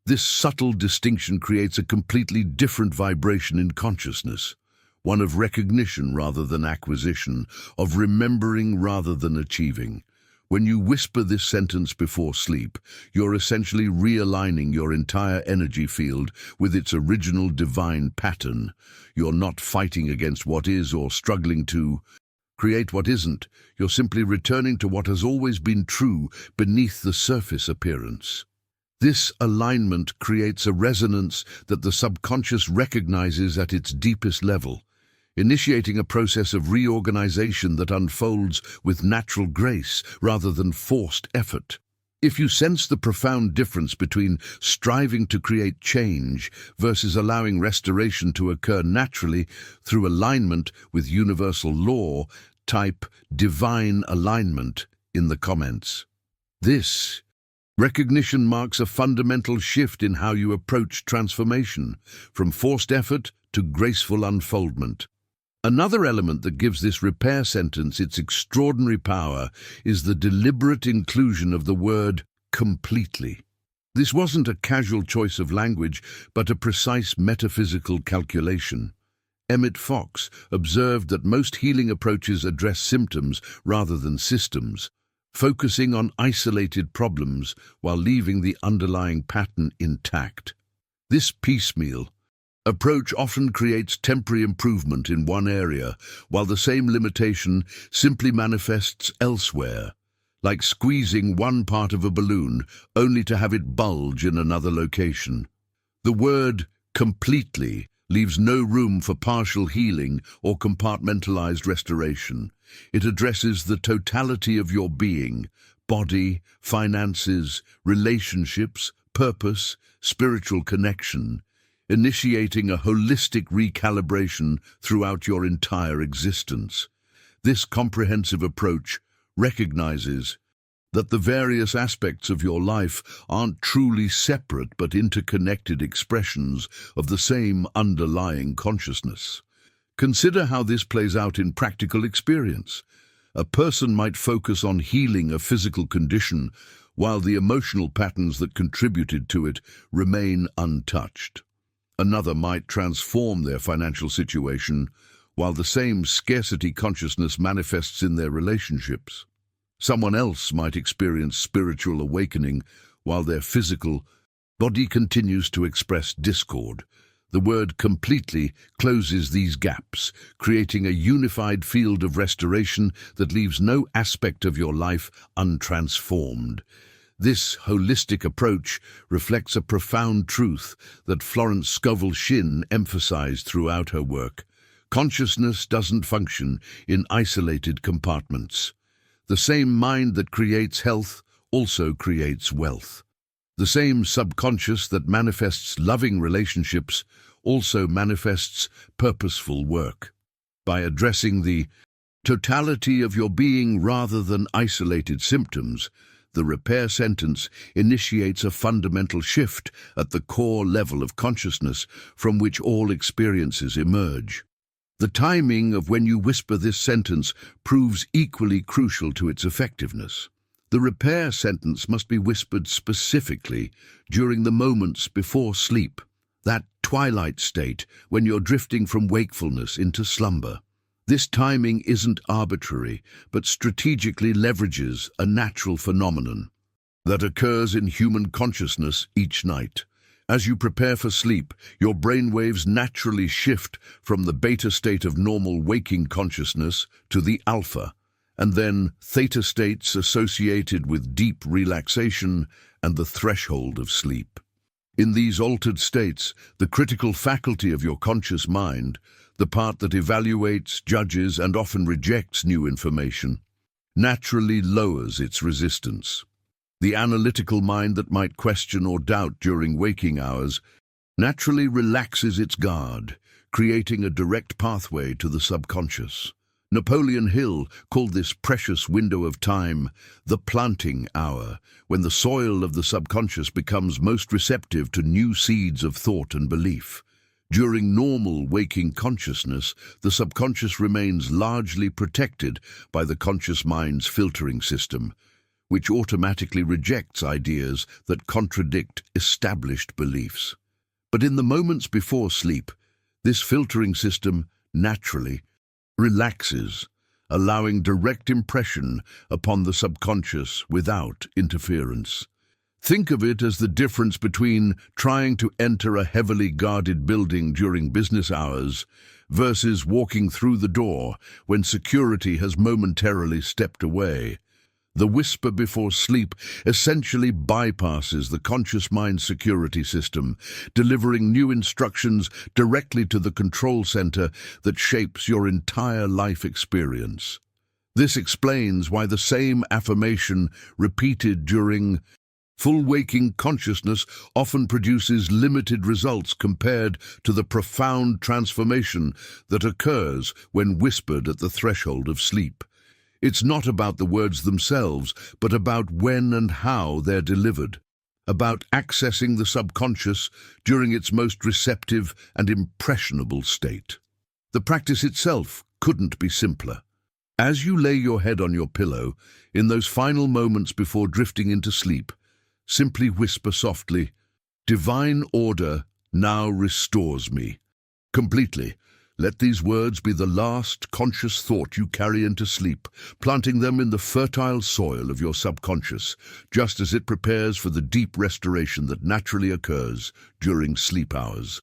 This subtle distinction creates a completely different vibration in consciousness, one of recognition rather than acquisition, of remembering rather than achieving. When you whisper this sentence before sleep, you're essentially realigning your entire energy field with its original divine pattern. You're not fighting against what is or struggling to create what isn't. You're simply returning to what has always been true beneath the surface appearance. This alignment creates a resonance that the subconscious recognizes at its deepest level, initiating a process of reorganization that unfolds with natural grace rather than forced effort. If you sense the profound difference between striving to create change versus allowing restoration to occur naturally through alignment with universal law, type "divine alignment" in the comments. This recognition marks a fundamental shift in how you approach transformation, from forced effort to graceful unfoldment. Another element that gives this repair sentence its extraordinary power is the deliberate inclusion of the word "completely." This wasn't a casual choice of language, but a precise metaphysical calculation. Emmett Fox observed that most healing approaches address symptoms rather than systems, focusing on isolated problems while leaving the underlying pattern intact. This piecemeal approach often creates temporary improvement in one area, while the same limitation simply manifests elsewhere, like squeezing one part of a balloon only to have it bulge in another location. The word completely leaves no room for partial healing or compartmentalized restoration. It addresses the totality of your being: body, finances, relationships, purpose, spiritual connection, initiating a holistic recalibration throughout your entire existence. This comprehensive approach recognizes that the various aspects of your life aren't truly separate but interconnected expressions of the same underlying consciousness. Consider how this plays out in practical experience. A person might focus on healing a physical condition, while the emotional patterns that contributed to it remain untouched. Another might transform their financial situation, while the same scarcity consciousness manifests in their relationships. Someone else might experience spiritual awakening, while their physical body continues to express discord. The word completely closes these gaps, creating a unified field of restoration that leaves no aspect of your life untransformed. This holistic approach reflects a profound truth that Florence Scovel Shinn emphasized throughout her work. Consciousness doesn't function in isolated compartments. The same mind that creates health also creates wealth. The same subconscious that manifests loving relationships also manifests purposeful work. By addressing the totality of your being rather than isolated symptoms, the repair sentence initiates a fundamental shift at the core level of consciousness from which all experiences emerge. The timing of when you whisper this sentence proves equally crucial to its effectiveness. The repair sentence must be whispered specifically during the moments before sleep, that twilight state when you're drifting from wakefulness into slumber. This timing isn't arbitrary, but strategically leverages a natural phenomenon that occurs in human consciousness each night. As you prepare for sleep, your brainwaves naturally shift from the beta state of normal waking consciousness to the alpha, and then theta states associated with deep relaxation and the threshold of sleep. In these altered states, the critical faculty of your conscious mind, the part that evaluates, judges, and often rejects new information, naturally lowers its resistance. The analytical mind that might question or doubt during waking hours naturally relaxes its guard, creating a direct pathway to the subconscious. Napoleon Hill called this precious window of time the planting hour, when the soil of the subconscious becomes most receptive to new seeds of thought and belief. During normal waking consciousness, the subconscious remains largely protected by the conscious mind's filtering system, which automatically rejects ideas that contradict established beliefs. But in the moments before sleep, this filtering system naturally relaxes, allowing direct impression upon the subconscious without interference. Think of it as the difference between trying to enter a heavily guarded building during business hours versus walking through the door when security has momentarily stepped away. The whisper before sleep essentially bypasses the conscious mind security system, delivering new instructions directly to the control center that shapes your entire life experience. This explains why the same affirmation repeated during full waking consciousness often produces limited results compared to the profound transformation that occurs when whispered at the threshold of sleep. It's not about the words themselves, but about when and how they're delivered, about accessing the subconscious during its most receptive and impressionable state. The practice itself couldn't be simpler. As you lay your head on your pillow, in those final moments before drifting into sleep, Simply whisper softly, "Divine order now restores me." Completely. Let these words be the last conscious thought you carry into sleep, planting them in the fertile soil of your subconscious, just as it prepares for the deep restoration that naturally occurs during sleep hours.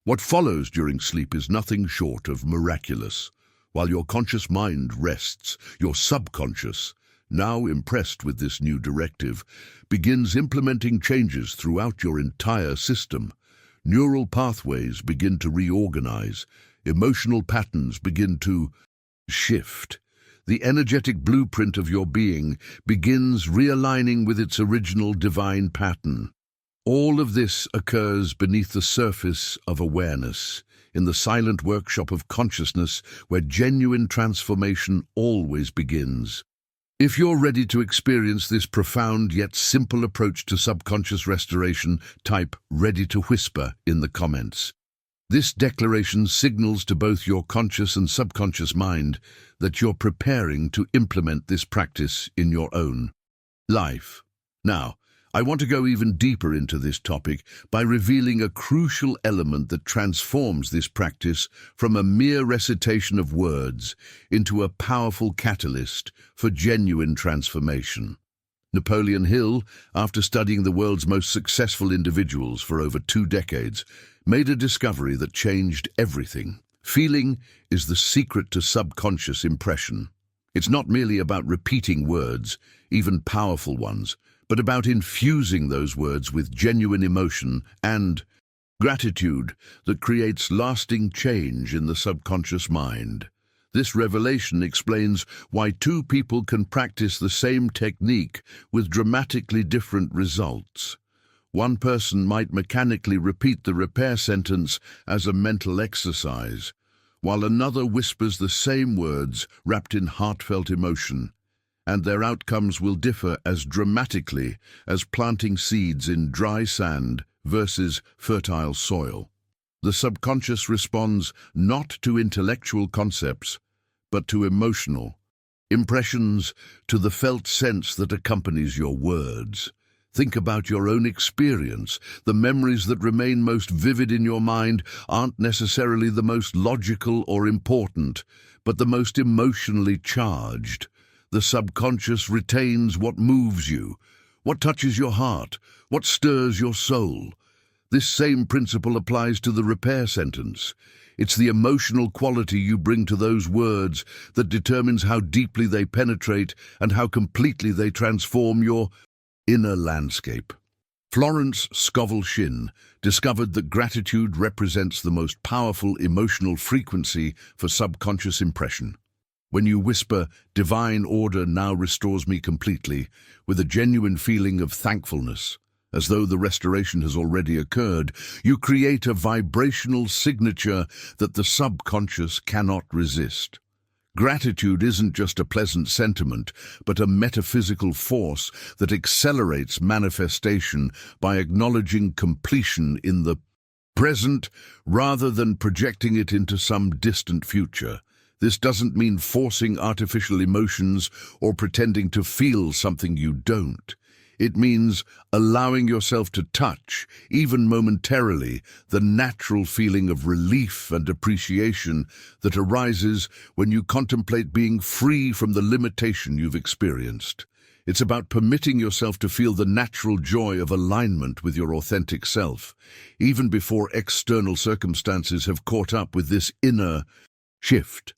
What follows during sleep is nothing short of miraculous. While your conscious mind rests, your subconscious, now impressed with this new directive, begins implementing changes throughout your entire system. Neural pathways begin to reorganize, emotional patterns begin to shift. The energetic blueprint of your being begins realigning with its original divine pattern. All of this occurs beneath the surface of awareness, in the silent workshop of consciousness where genuine transformation always begins. If you're ready to experience this profound yet simple approach to subconscious restoration, type "ready to whisper" in the comments. This declaration signals to both your conscious and subconscious mind that you're preparing to implement this practice in your own life. Now, I want to go even deeper into this topic by revealing a crucial element that transforms this practice from a mere recitation of words into a powerful catalyst for genuine transformation. Napoleon Hill, after studying the world's most successful individuals for over 2 decades, made a discovery that changed everything. Feeling is the secret to subconscious impression. It's not merely about repeating words, even powerful ones, but about infusing those words with genuine emotion and gratitude that creates lasting change in the subconscious mind. This revelation explains why 2 people can practice the same technique with dramatically different results. One person might mechanically repeat the repair sentence as a mental exercise, while another whispers the same words wrapped in heartfelt emotion, and their outcomes will differ as dramatically as planting seeds in dry sand versus fertile soil. The subconscious responds not to intellectual concepts, but to emotional impressions, to the felt sense that accompanies your words. Think about your own experience. The memories that remain most vivid in your mind aren't necessarily the most logical or important, but the most emotionally charged. The subconscious retains what moves you, what touches your heart, what stirs your soul. This same principle applies to the repair sentence. It's the emotional quality you bring to those words that determines how deeply they penetrate and how completely they transform your inner landscape. Florence Scovel Shinn discovered that gratitude represents the most powerful emotional frequency for subconscious impression. When you whisper, "Divine order now restores me completely," with a genuine feeling of thankfulness, as though the restoration has already occurred, you create a vibrational signature that the subconscious cannot resist. Gratitude isn't just a pleasant sentiment, but a metaphysical force that accelerates manifestation by acknowledging completion in the present rather than projecting it into some distant future. This doesn't mean forcing artificial emotions or pretending to feel something you don't. It means allowing yourself to touch, even momentarily, the natural feeling of relief and appreciation that arises when you contemplate being free from the limitation you've experienced. It's about permitting yourself to feel the natural joy of alignment with your authentic self, even before external circumstances have caught up with this inner shift.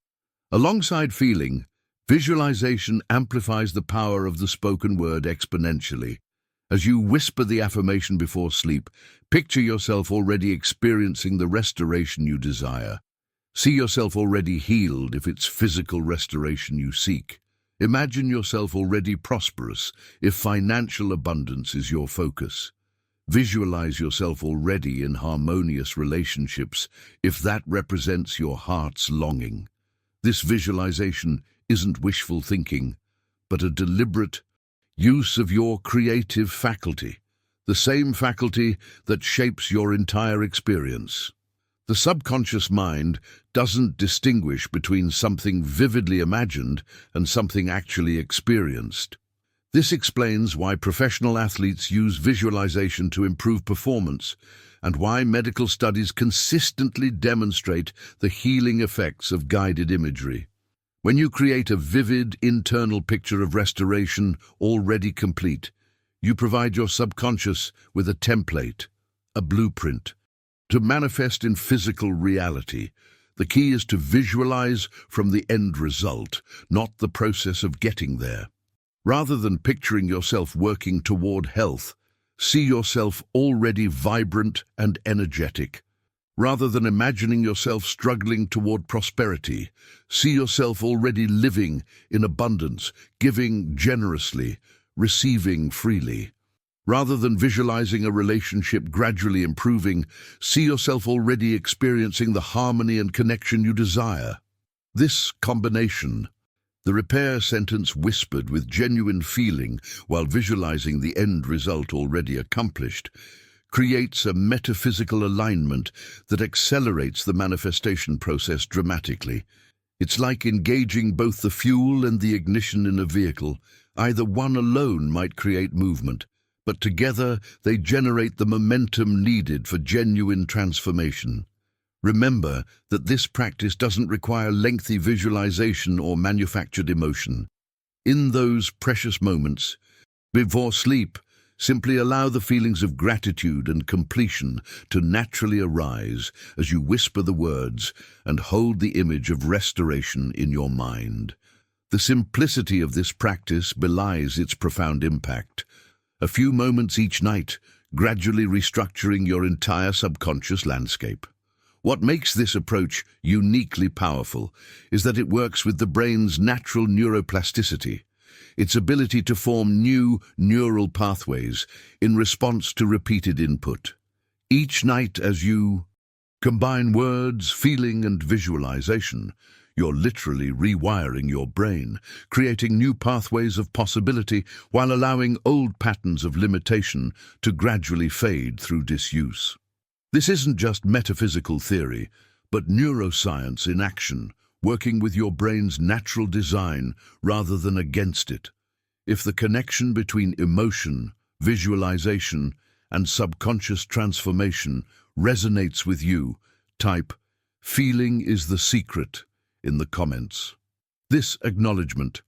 Alongside feeling, visualization amplifies the power of the spoken word exponentially. As you whisper the affirmation before sleep, picture yourself already experiencing the restoration you desire. See yourself already healed if it's physical restoration you seek. Imagine yourself already prosperous if financial abundance is your focus. Visualize yourself already in harmonious relationships if that represents your heart's longing. This visualization isn't wishful thinking, but a deliberate use of your creative faculty, the same faculty that shapes your entire experience. The subconscious mind doesn't distinguish between something vividly imagined and something actually experienced. This explains why professional athletes use visualization to improve performance and why medical studies consistently demonstrate the healing effects of guided imagery. When you create a vivid internal picture of restoration already complete, you provide your subconscious with a template, a blueprint, to manifest in physical reality. The key is to visualize from the end result, not the process of getting there. Rather than picturing yourself working toward health, see yourself already vibrant and energetic. Rather than imagining yourself struggling toward prosperity, see yourself already living in abundance, giving generously, receiving freely. Rather than visualizing a relationship gradually improving, see yourself already experiencing the harmony and connection you desire. This combination, the repair sentence whispered with genuine feeling while visualizing the end result already accomplished, creates a metaphysical alignment that accelerates the manifestation process dramatically. It's like engaging both the fuel and the ignition in a vehicle. Either one alone might create movement, but together they generate the momentum needed for genuine transformation. Remember that this practice doesn't require lengthy visualization or manufactured emotion. In those precious moments, before sleep, simply allow the feelings of gratitude and completion to naturally arise as you whisper the words and hold the image of restoration in your mind. The simplicity of this practice belies its profound impact. A few moments each night, gradually restructuring your entire subconscious landscape. What makes this approach uniquely powerful is that it works with the brain's natural neuroplasticity, its ability to form new neural pathways in response to repeated input. Each night as you combine words, feeling, and visualization, you're literally rewiring your brain, creating new pathways of possibility while allowing old patterns of limitation to gradually fade through disuse. This isn't just metaphysical theory, but neuroscience in action, working with your brain's natural design rather than against it. If the connection between emotion, visualization, and subconscious transformation resonates with you, type "feeling is the secret" in the comments. This acknowledgement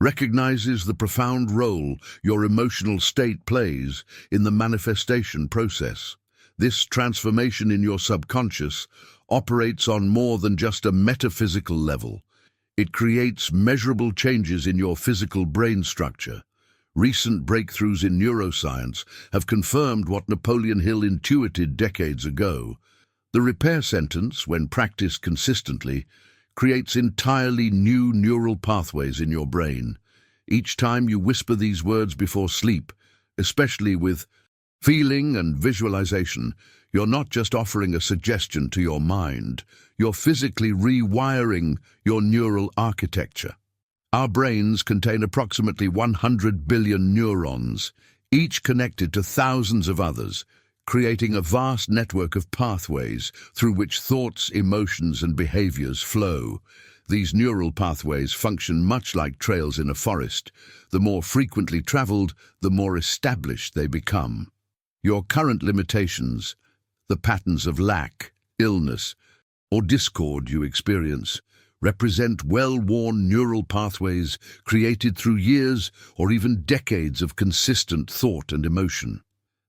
recognizes the profound role your emotional state plays in the manifestation process. This transformation in your subconscious operates on more than just a metaphysical level. It creates measurable changes in your physical brain structure. Recent breakthroughs in neuroscience have confirmed what Napoleon Hill intuited decades ago. The repair sentence, when practiced consistently, creates entirely new neural pathways in your brain. Each time you whisper these words before sleep, especially with feeling and visualization, you're not just offering a suggestion to your mind, you're physically rewiring your neural architecture. Our brains contain approximately 100 billion neurons, each connected to thousands of others, creating a vast network of pathways through which thoughts, emotions, and behaviors flow. These neural pathways function much like trails in a forest. The more frequently traveled, the more established they become. Your current limitations, the patterns of lack, illness, or discord you experience, represent well-worn neural pathways created through years or even decades of consistent thought and emotion.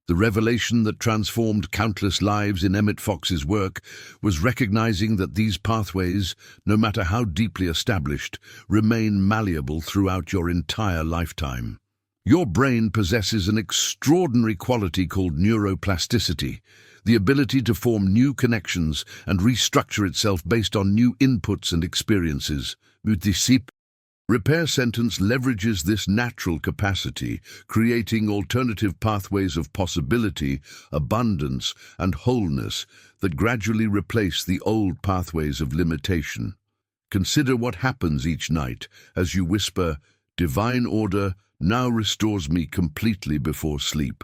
The revelation that transformed countless lives in Emmett Fox's work was recognizing that these pathways, no matter how deeply established, remain malleable throughout your entire lifetime. Your brain possesses an extraordinary quality called neuroplasticity, the ability to form new connections and restructure itself based on new inputs and experiences. Repair sentence leverages this natural capacity, creating alternative pathways of possibility, abundance, and wholeness that gradually replace the old pathways of limitation. Consider what happens each night as you whisper, "Divine order now restores me completely before sleep."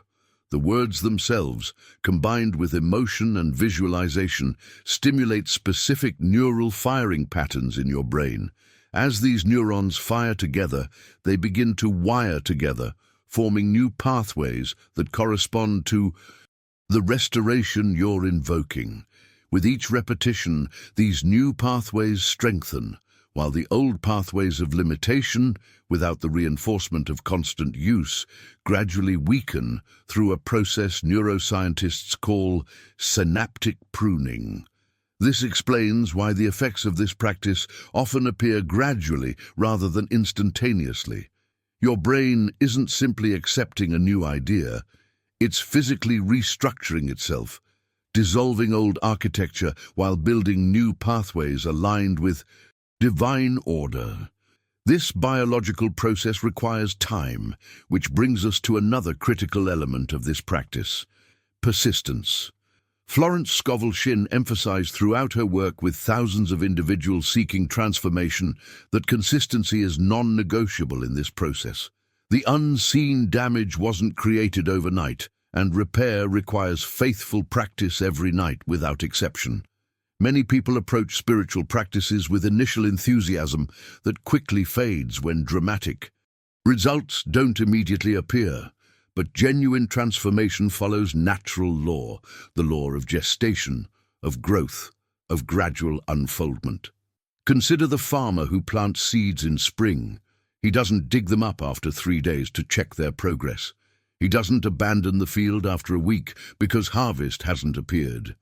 The words themselves, combined with emotion and visualization, stimulate specific neural firing patterns in your brain, As these neurons fire together, they begin to wire together, forming new pathways that correspond to the restoration you're invoking. With each repetition, these new pathways strengthen, while the old pathways of limitation, without the reinforcement of constant use, gradually weaken through a process neuroscientists call synaptic pruning. This explains why the effects of this practice often appear gradually rather than instantaneously. Your brain isn't simply accepting a new idea, it's physically restructuring itself, dissolving old architecture while building new pathways aligned with divine order. This biological process requires time, which brings us to another critical element of this practice: persistence. Florence Scovel Shinn emphasized throughout her work with thousands of individuals seeking transformation that consistency is non-negotiable in this process. The unseen damage wasn't created overnight, and repair requires faithful practice every night without exception. Many people approach spiritual practices with initial enthusiasm that quickly fades when dramatic. Results don't immediately appear, but genuine transformation follows natural law, the law of gestation, of growth, of gradual unfoldment. Consider the farmer who plants seeds in spring. He doesn't dig them up after 3 days to check their progress. He doesn't abandon the field after a week because harvest hasn't appeared.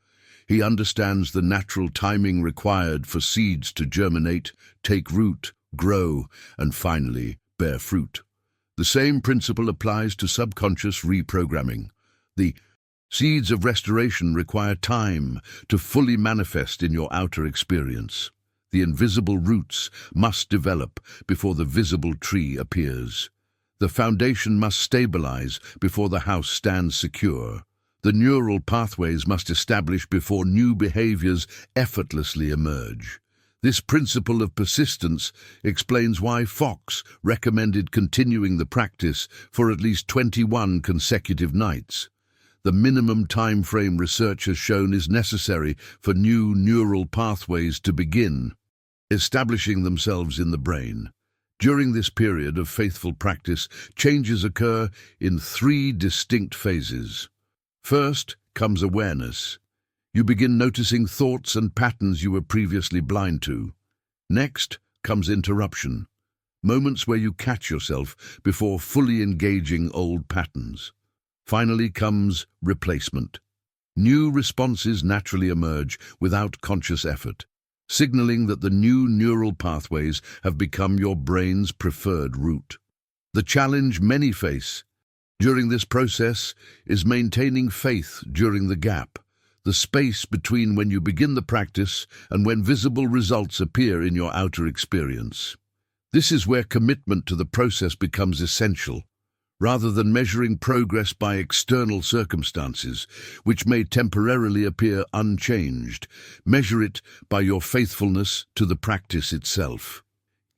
He understands the natural timing required for seeds to germinate, take root, grow, and finally bear fruit. The same principle applies to subconscious reprogramming. The seeds of restoration require time to fully manifest in your outer experience. The invisible roots must develop before the visible tree appears. The foundation must stabilize before the house stands secure. The neural pathways must establish before new behaviors effortlessly emerge. This principle of persistence explains why Fox recommended continuing the practice for at least 21 consecutive nights. The minimum time frame research has shown is necessary for new neural pathways to begin establishing themselves in the brain. During this period of faithful practice, changes occur in 3 distinct phases. First comes awareness. You begin noticing thoughts and patterns you were previously blind to. Next comes interruption, moments where you catch yourself before fully engaging old patterns. Finally comes replacement. New responses naturally emerge without conscious effort, signaling that the new neural pathways have become your brain's preferred route. The challenge many face during this process is maintaining faith during the gap, the space between when you begin the practice and when visible results appear in your outer experience. This is where commitment to the process becomes essential. Rather than measuring progress by external circumstances, which may temporarily appear unchanged, measure it by your faithfulness to the practice itself.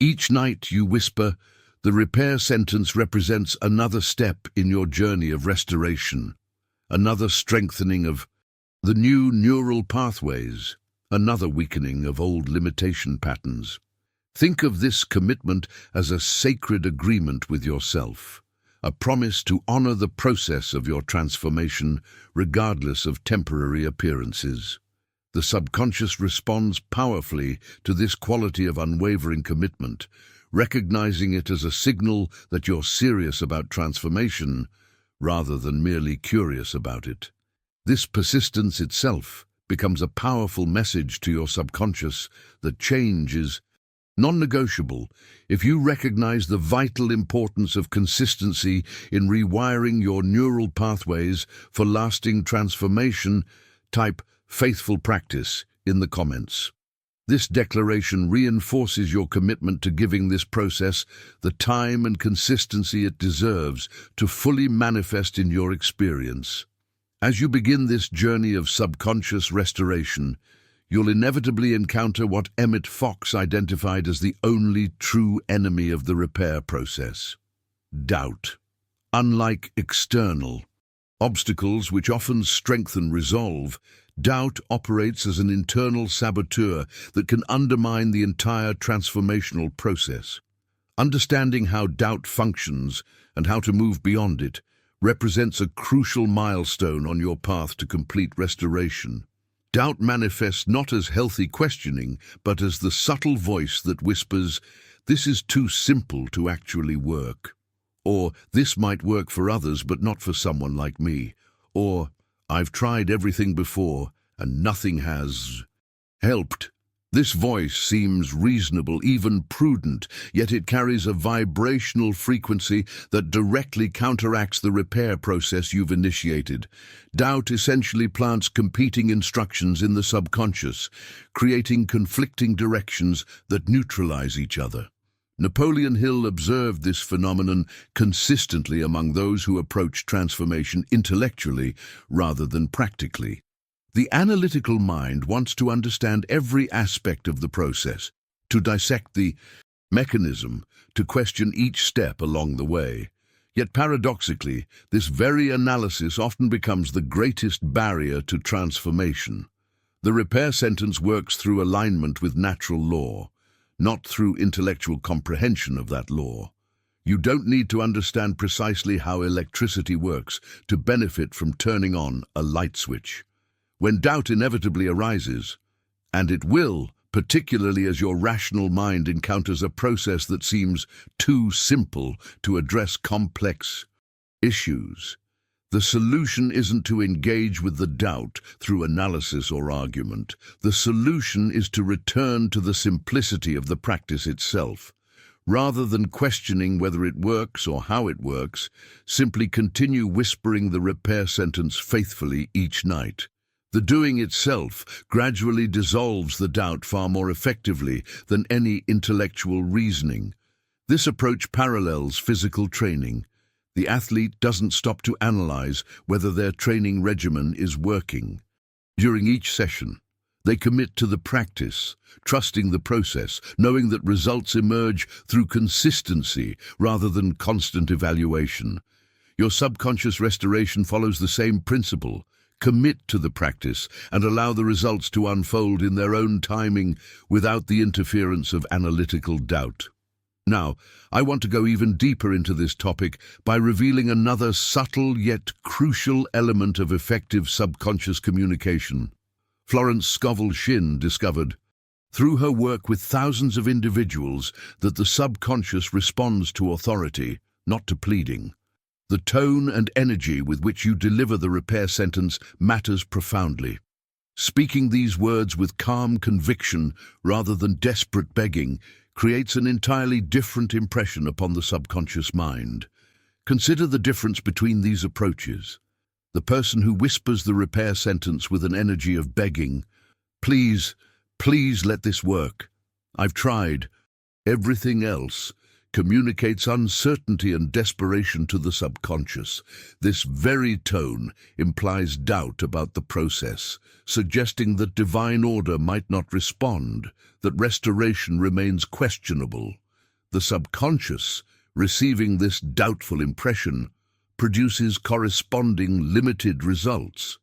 Each night you whisper, "The repair sentence represents another step in your journey of restoration, another strengthening of the new neural pathways, another weakening of old limitation patterns." Think of this commitment as a sacred agreement with yourself, a promise to honor the process of your transformation regardless of temporary appearances. The subconscious responds powerfully to this quality of unwavering commitment, recognizing it as a signal that you're serious about transformation rather than merely curious about it. This persistence itself becomes a powerful message to your subconscious that change is non-negotiable. If you recognize the vital importance of consistency in rewiring your neural pathways for lasting transformation, type "faithful practice" in the comments. This declaration reinforces your commitment to giving this process the time and consistency it deserves to fully manifest in your experience. As you begin this journey of subconscious restoration, you'll inevitably encounter what Emmett Fox identified as the only true enemy of the repair process: doubt. Unlike external obstacles which often strengthen resolve, Doubt operates as an internal saboteur that can undermine the entire transformational process. Understanding how doubt functions and how to move beyond it represents a crucial milestone on your path to complete restoration. Doubt manifests not as healthy questioning, but as the subtle voice that whispers, "This is too simple to actually work," or "This might work for others but not for someone like me," or "I've tried everything before and nothing has helped." This voice seems reasonable, even prudent, yet it carries a vibrational frequency that directly counteracts the repair process you've initiated. Doubt essentially plants competing instructions in the subconscious, creating conflicting directions that neutralize each other. Napoleon Hill observed this phenomenon consistently among those who approach transformation intellectually rather than practically. The analytical mind wants to understand every aspect of the process, to dissect the mechanism, to question each step along the way. Yet paradoxically, this very analysis often becomes the greatest barrier to transformation. The repair sentence works through alignment with natural law, not through intellectual comprehension of that law. You don't need to understand precisely how electricity works to benefit from turning on a light switch. When doubt inevitably arises, and it will, particularly as your rational mind encounters a process that seems too simple to address complex issues, the solution isn't to engage with the doubt through analysis or argument. The solution is to return to the simplicity of the practice itself. Rather than questioning whether it works or how it works, simply continue whispering the repair sentence faithfully each night. The doing itself gradually dissolves the doubt far more effectively than any intellectual reasoning. This approach parallels physical training. The athlete doesn't stop to analyze whether their training regimen is working. During each session, they commit to the practice, trusting the process, knowing that results emerge through consistency rather than constant evaluation. Your subconscious restoration follows the same principle. Commit to the practice and allow the results to unfold in their own timing without the interference of analytical doubt. Now, I want to go even deeper into this topic by revealing another subtle yet crucial element of effective subconscious communication. Florence Scovel Shinn discovered, through her work with thousands of individuals, that the subconscious responds to authority, not to pleading. The tone and energy with which you deliver the repair sentence matters profoundly. Speaking these words with calm conviction rather than desperate begging creates an entirely different impression upon the subconscious mind. Consider the difference between these approaches. The person who whispers the repair sentence with an energy of begging, "Please, please let this work. I've tried everything else," communicates uncertainty and desperation to the subconscious. This very tone implies doubt about the process, suggesting that divine order might not respond, that restoration remains questionable. The subconscious, receiving this doubtful impression, produces corresponding limited results.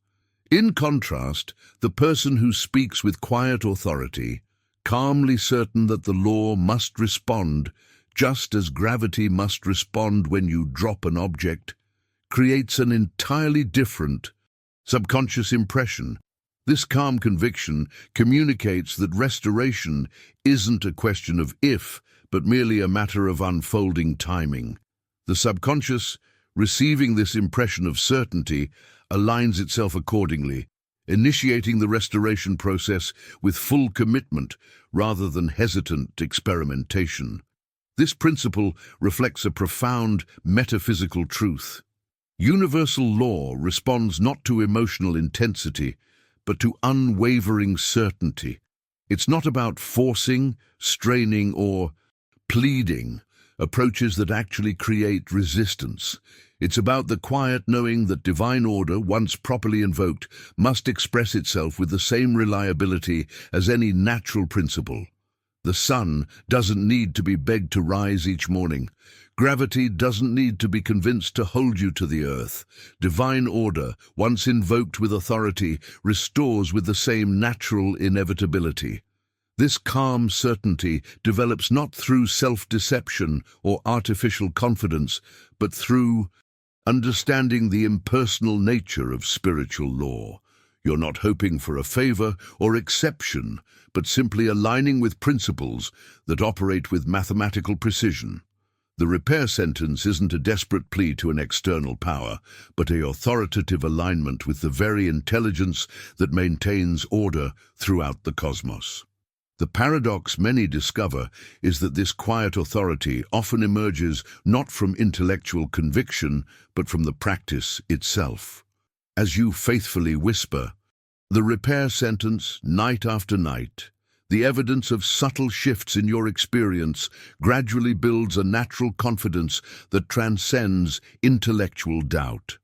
In contrast, the person who speaks with quiet authority, calmly certain that the law must respond, just as gravity must respond when you drop an object, creates an entirely different subconscious impression. This calm conviction communicates that restoration isn't a question of if, but merely a matter of unfolding timing. The subconscious, receiving this impression of certainty, aligns itself accordingly, initiating the restoration process with full commitment rather than hesitant experimentation. This principle reflects a profound metaphysical truth. Universal law responds not to emotional intensity, but to unwavering certainty. It's not about forcing, straining, or pleading, approaches that actually create resistance. It's about the quiet knowing that divine order, once properly invoked, must express itself with the same reliability as any natural principle. The sun doesn't need to be begged to rise each morning. Gravity doesn't need to be convinced to hold you to the earth. Divine order, once invoked with authority, restores with the same natural inevitability. This calm certainty develops not through self-deception or artificial confidence, but through understanding the impersonal nature of spiritual law. You're not hoping for a favor or exception, but simply aligning with principles that operate with mathematical precision. The repair sentence isn't a desperate plea to an external power, but an authoritative alignment with the very intelligence that maintains order throughout the cosmos. The paradox many discover is that this quiet authority often emerges not from intellectual conviction, but from the practice itself. As you faithfully whisper the repair sentence night after night, the evidence of subtle shifts in your experience gradually builds a natural confidence that transcends intellectual doubt.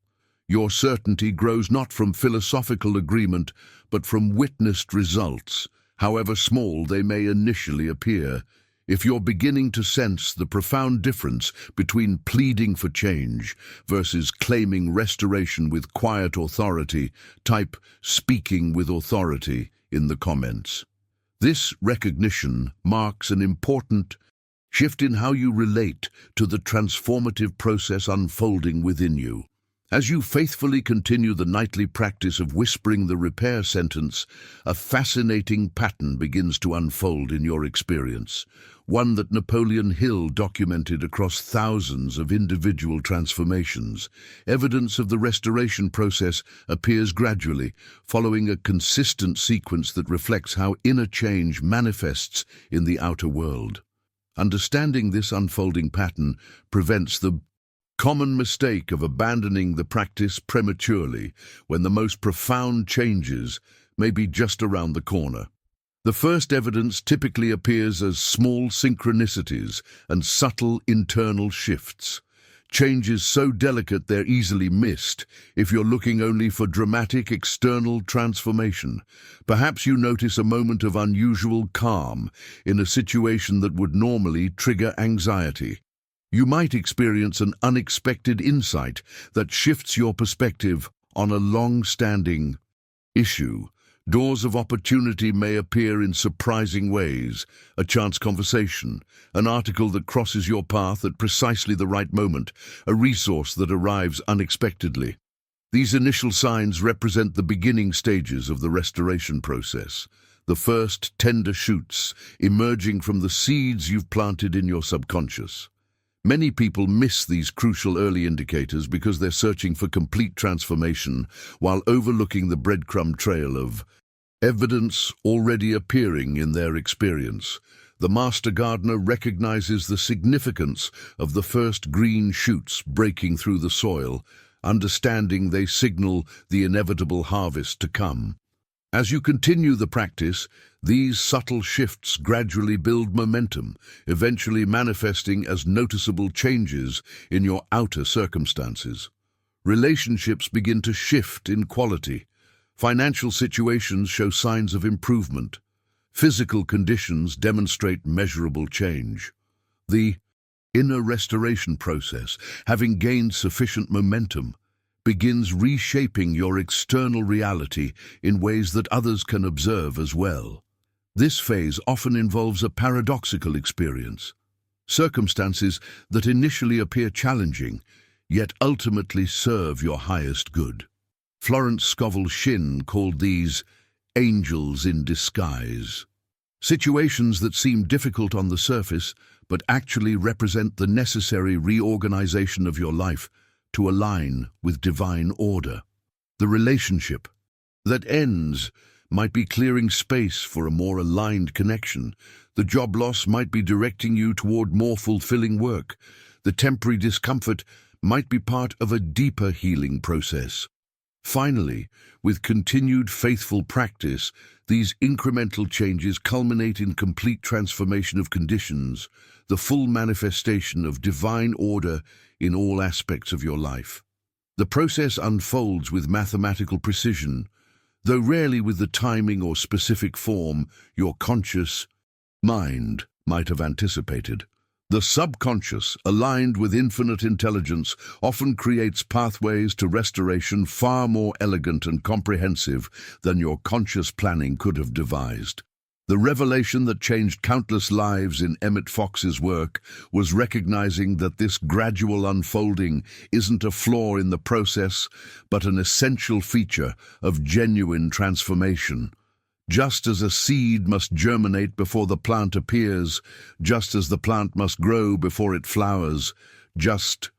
Your certainty grows not from philosophical agreement, but from witnessed results, however small they may initially appear. If you're beginning to sense the profound difference between pleading for change versus claiming restoration with quiet authority, type "speaking with authority" in the comments. This recognition marks an important shift in how you relate to the transformative process unfolding within you. As you faithfully continue the nightly practice of whispering the repair sentence, a fascinating pattern begins to unfold in your experience, one that Napoleon Hill documented across thousands of individual transformations. Evidence of the restoration process appears gradually, following a consistent sequence that reflects how inner change manifests in the outer world. Understanding this unfolding pattern prevents the common mistake of abandoning the practice prematurely when the most profound changes may be just around the corner. The first evidence typically appears as small synchronicities and subtle internal shifts. Changes so delicate they're easily missed if you're looking only for dramatic external transformation. Perhaps you notice a moment of unusual calm in a situation that would normally trigger anxiety. You might experience an unexpected insight that shifts your perspective on a long-standing issue. Doors of opportunity may appear in surprising ways: a chance conversation, an article that crosses your path at precisely the right moment, a resource that arrives unexpectedly. These initial signs represent the beginning stages of the restoration process, the first tender shoots emerging from the seeds you've planted in your subconscious. Many people miss these crucial early indicators because they're searching for complete transformation while overlooking the breadcrumb trail of evidence already appearing in their experience. The master gardener recognizes the significance of the first green shoots breaking through the soil, understanding they signal the inevitable harvest to come. As you continue the practice, these subtle shifts gradually build momentum, eventually manifesting as noticeable changes in your outer circumstances. Relationships begin to shift in quality. Financial situations show signs of improvement. Physical conditions demonstrate measurable change. The inner restoration process, having gained sufficient momentum, begins reshaping your external reality in ways that others can observe as well. This phase often involves a paradoxical experience. Circumstances that initially appear challenging, yet ultimately serve your highest good. Florence Scovel Shinn called these angels in disguise. Situations that seem difficult on the surface, but actually represent the necessary reorganization of your life to align with divine order. The relationship that ends might be clearing space for a more aligned connection. The job loss might be directing you toward more fulfilling work. The temporary discomfort might be part of a deeper healing process. Finally, with continued faithful practice, these incremental changes culminate in complete transformation of conditions, the full manifestation of divine order in all aspects of your life. The process unfolds with mathematical precision, though rarely with the timing or specific form your conscious mind might have anticipated. The subconscious, aligned with infinite intelligence, often creates pathways to restoration far more elegant and comprehensive than your conscious planning could have devised. The revelation that changed countless lives in Emmett Fox's work was recognizing that this gradual unfolding isn't a flaw in the process, but an essential feature of genuine transformation. Just as a seed must germinate before the plant appears, just as the plant must grow before it flowers, just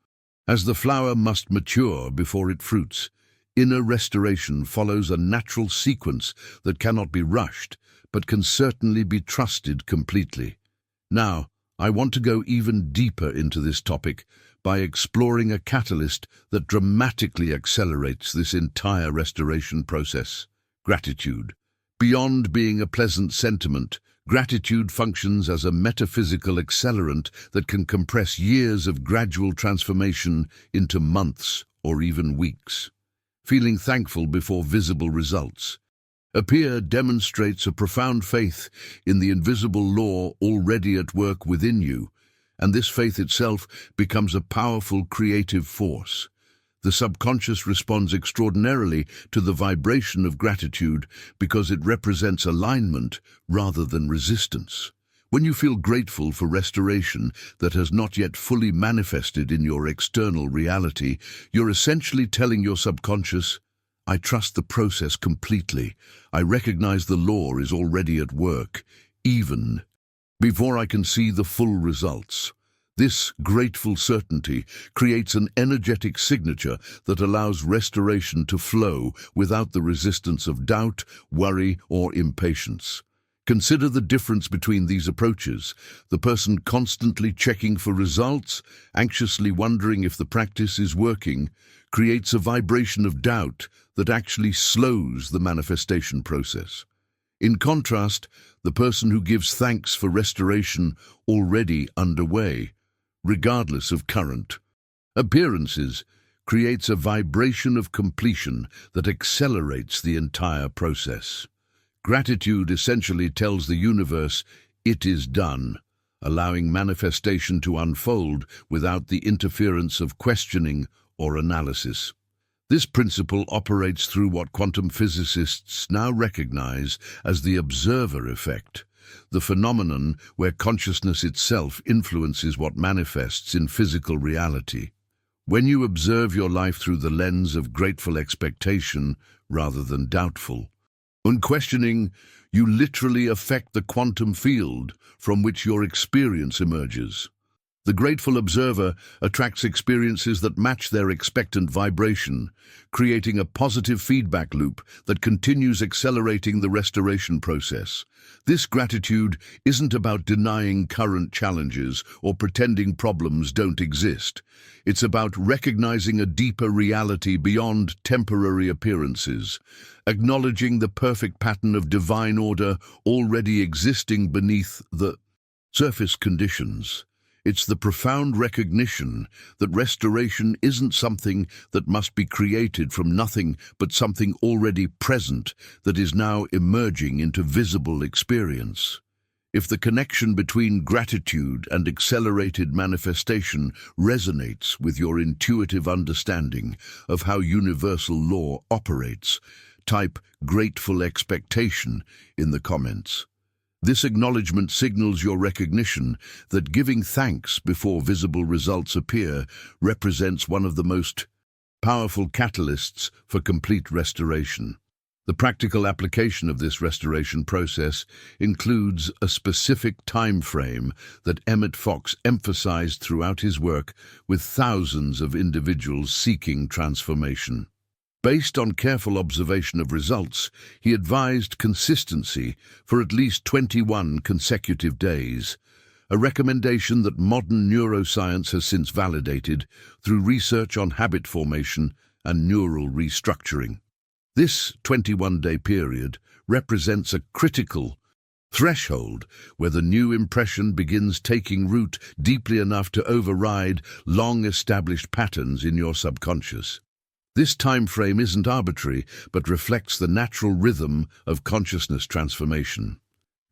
as the flower must mature before it fruits, inner restoration follows a natural sequence that cannot be rushed, but can certainly be trusted completely. Now, I want to go even deeper into this topic by exploring a catalyst that dramatically accelerates this entire restoration process: gratitude. Beyond being a pleasant sentiment, gratitude functions as a metaphysical accelerant that can compress years of gradual transformation into months or even weeks. Feeling thankful before visible results. Appear demonstrates a profound faith in the invisible law already at work within you, and this faith itself becomes a powerful creative force. The subconscious responds extraordinarily to the vibration of gratitude because it represents alignment rather than resistance. When you feel grateful for restoration that has not yet fully manifested in your external reality, you're essentially telling your subconscious, "I trust the process completely. I recognize the law is already at work, even before I can see the full results." This grateful certainty creates an energetic signature that allows restoration to flow without the resistance of doubt, worry, or impatience. Consider the difference between these approaches. The person constantly checking for results, anxiously wondering if the practice is working, creates a vibration of doubt that actually slows the manifestation process. In contrast, the person who gives thanks for restoration already underway, regardless of current appearances, creates a vibration of completion that accelerates the entire process. Gratitude essentially tells the universe, "It is done," allowing manifestation to unfold without the interference of questioning or analysis. This principle operates through what quantum physicists now recognize as the observer effect, the phenomenon where consciousness itself influences what manifests in physical reality. When you observe your life through the lens of grateful expectation rather than doubtful, unquestioning, you literally affect the quantum field from which your experience emerges. The grateful observer attracts experiences that match their expectant vibration, creating a positive feedback loop that continues accelerating the restoration process. This gratitude isn't about denying current challenges or pretending problems don't exist. It's about recognizing a deeper reality beyond temporary appearances, acknowledging the perfect pattern of divine order already existing beneath the surface conditions. It's the profound recognition that restoration isn't something that must be created from nothing, but something already present that is now emerging into visible experience. If the connection between gratitude and accelerated manifestation resonates with your intuitive understanding of how universal law operates, type "grateful expectation" in the comments. This acknowledgement signals your recognition that giving thanks before visible results appear represents one of the most powerful catalysts for complete restoration. The practical application of this restoration process includes a specific time frame that Emmett Fox emphasized throughout his work with thousands of individuals seeking transformation. Based on careful observation of results, he advised consistency for at least 21 consecutive days, a recommendation that modern neuroscience has since validated through research on habit formation and neural restructuring. This 21-day period represents a critical threshold where the new impression begins taking root deeply enough to override long-established patterns in your subconscious. This time frame isn't arbitrary, but reflects the natural rhythm of consciousness transformation.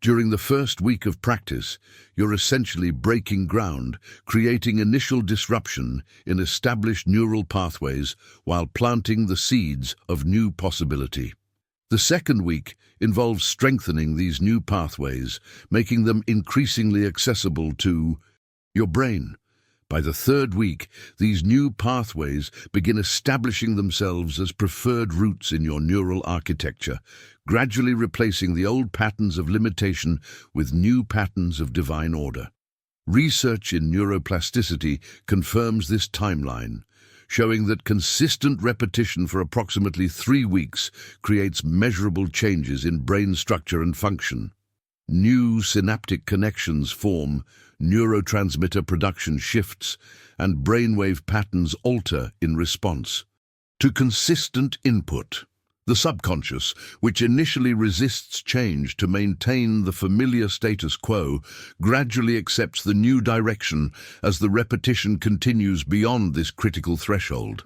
During the first week of practice, you're essentially breaking ground, creating initial disruption in established neural pathways while planting the seeds of new possibility. The second week involves strengthening these new pathways, making them increasingly accessible to your brain. By the third week, these new pathways begin establishing themselves as preferred routes in your neural architecture, gradually replacing the old patterns of limitation with new patterns of divine order. Research in neuroplasticity confirms this timeline, showing that consistent repetition for approximately 3 weeks creates measurable changes in brain structure and function. New synaptic connections form, neurotransmitter production shifts, and brainwave patterns alter in response to consistent input. The subconscious, which initially resists change to maintain the familiar status quo, gradually accepts the new direction as the repetition continues beyond this critical threshold.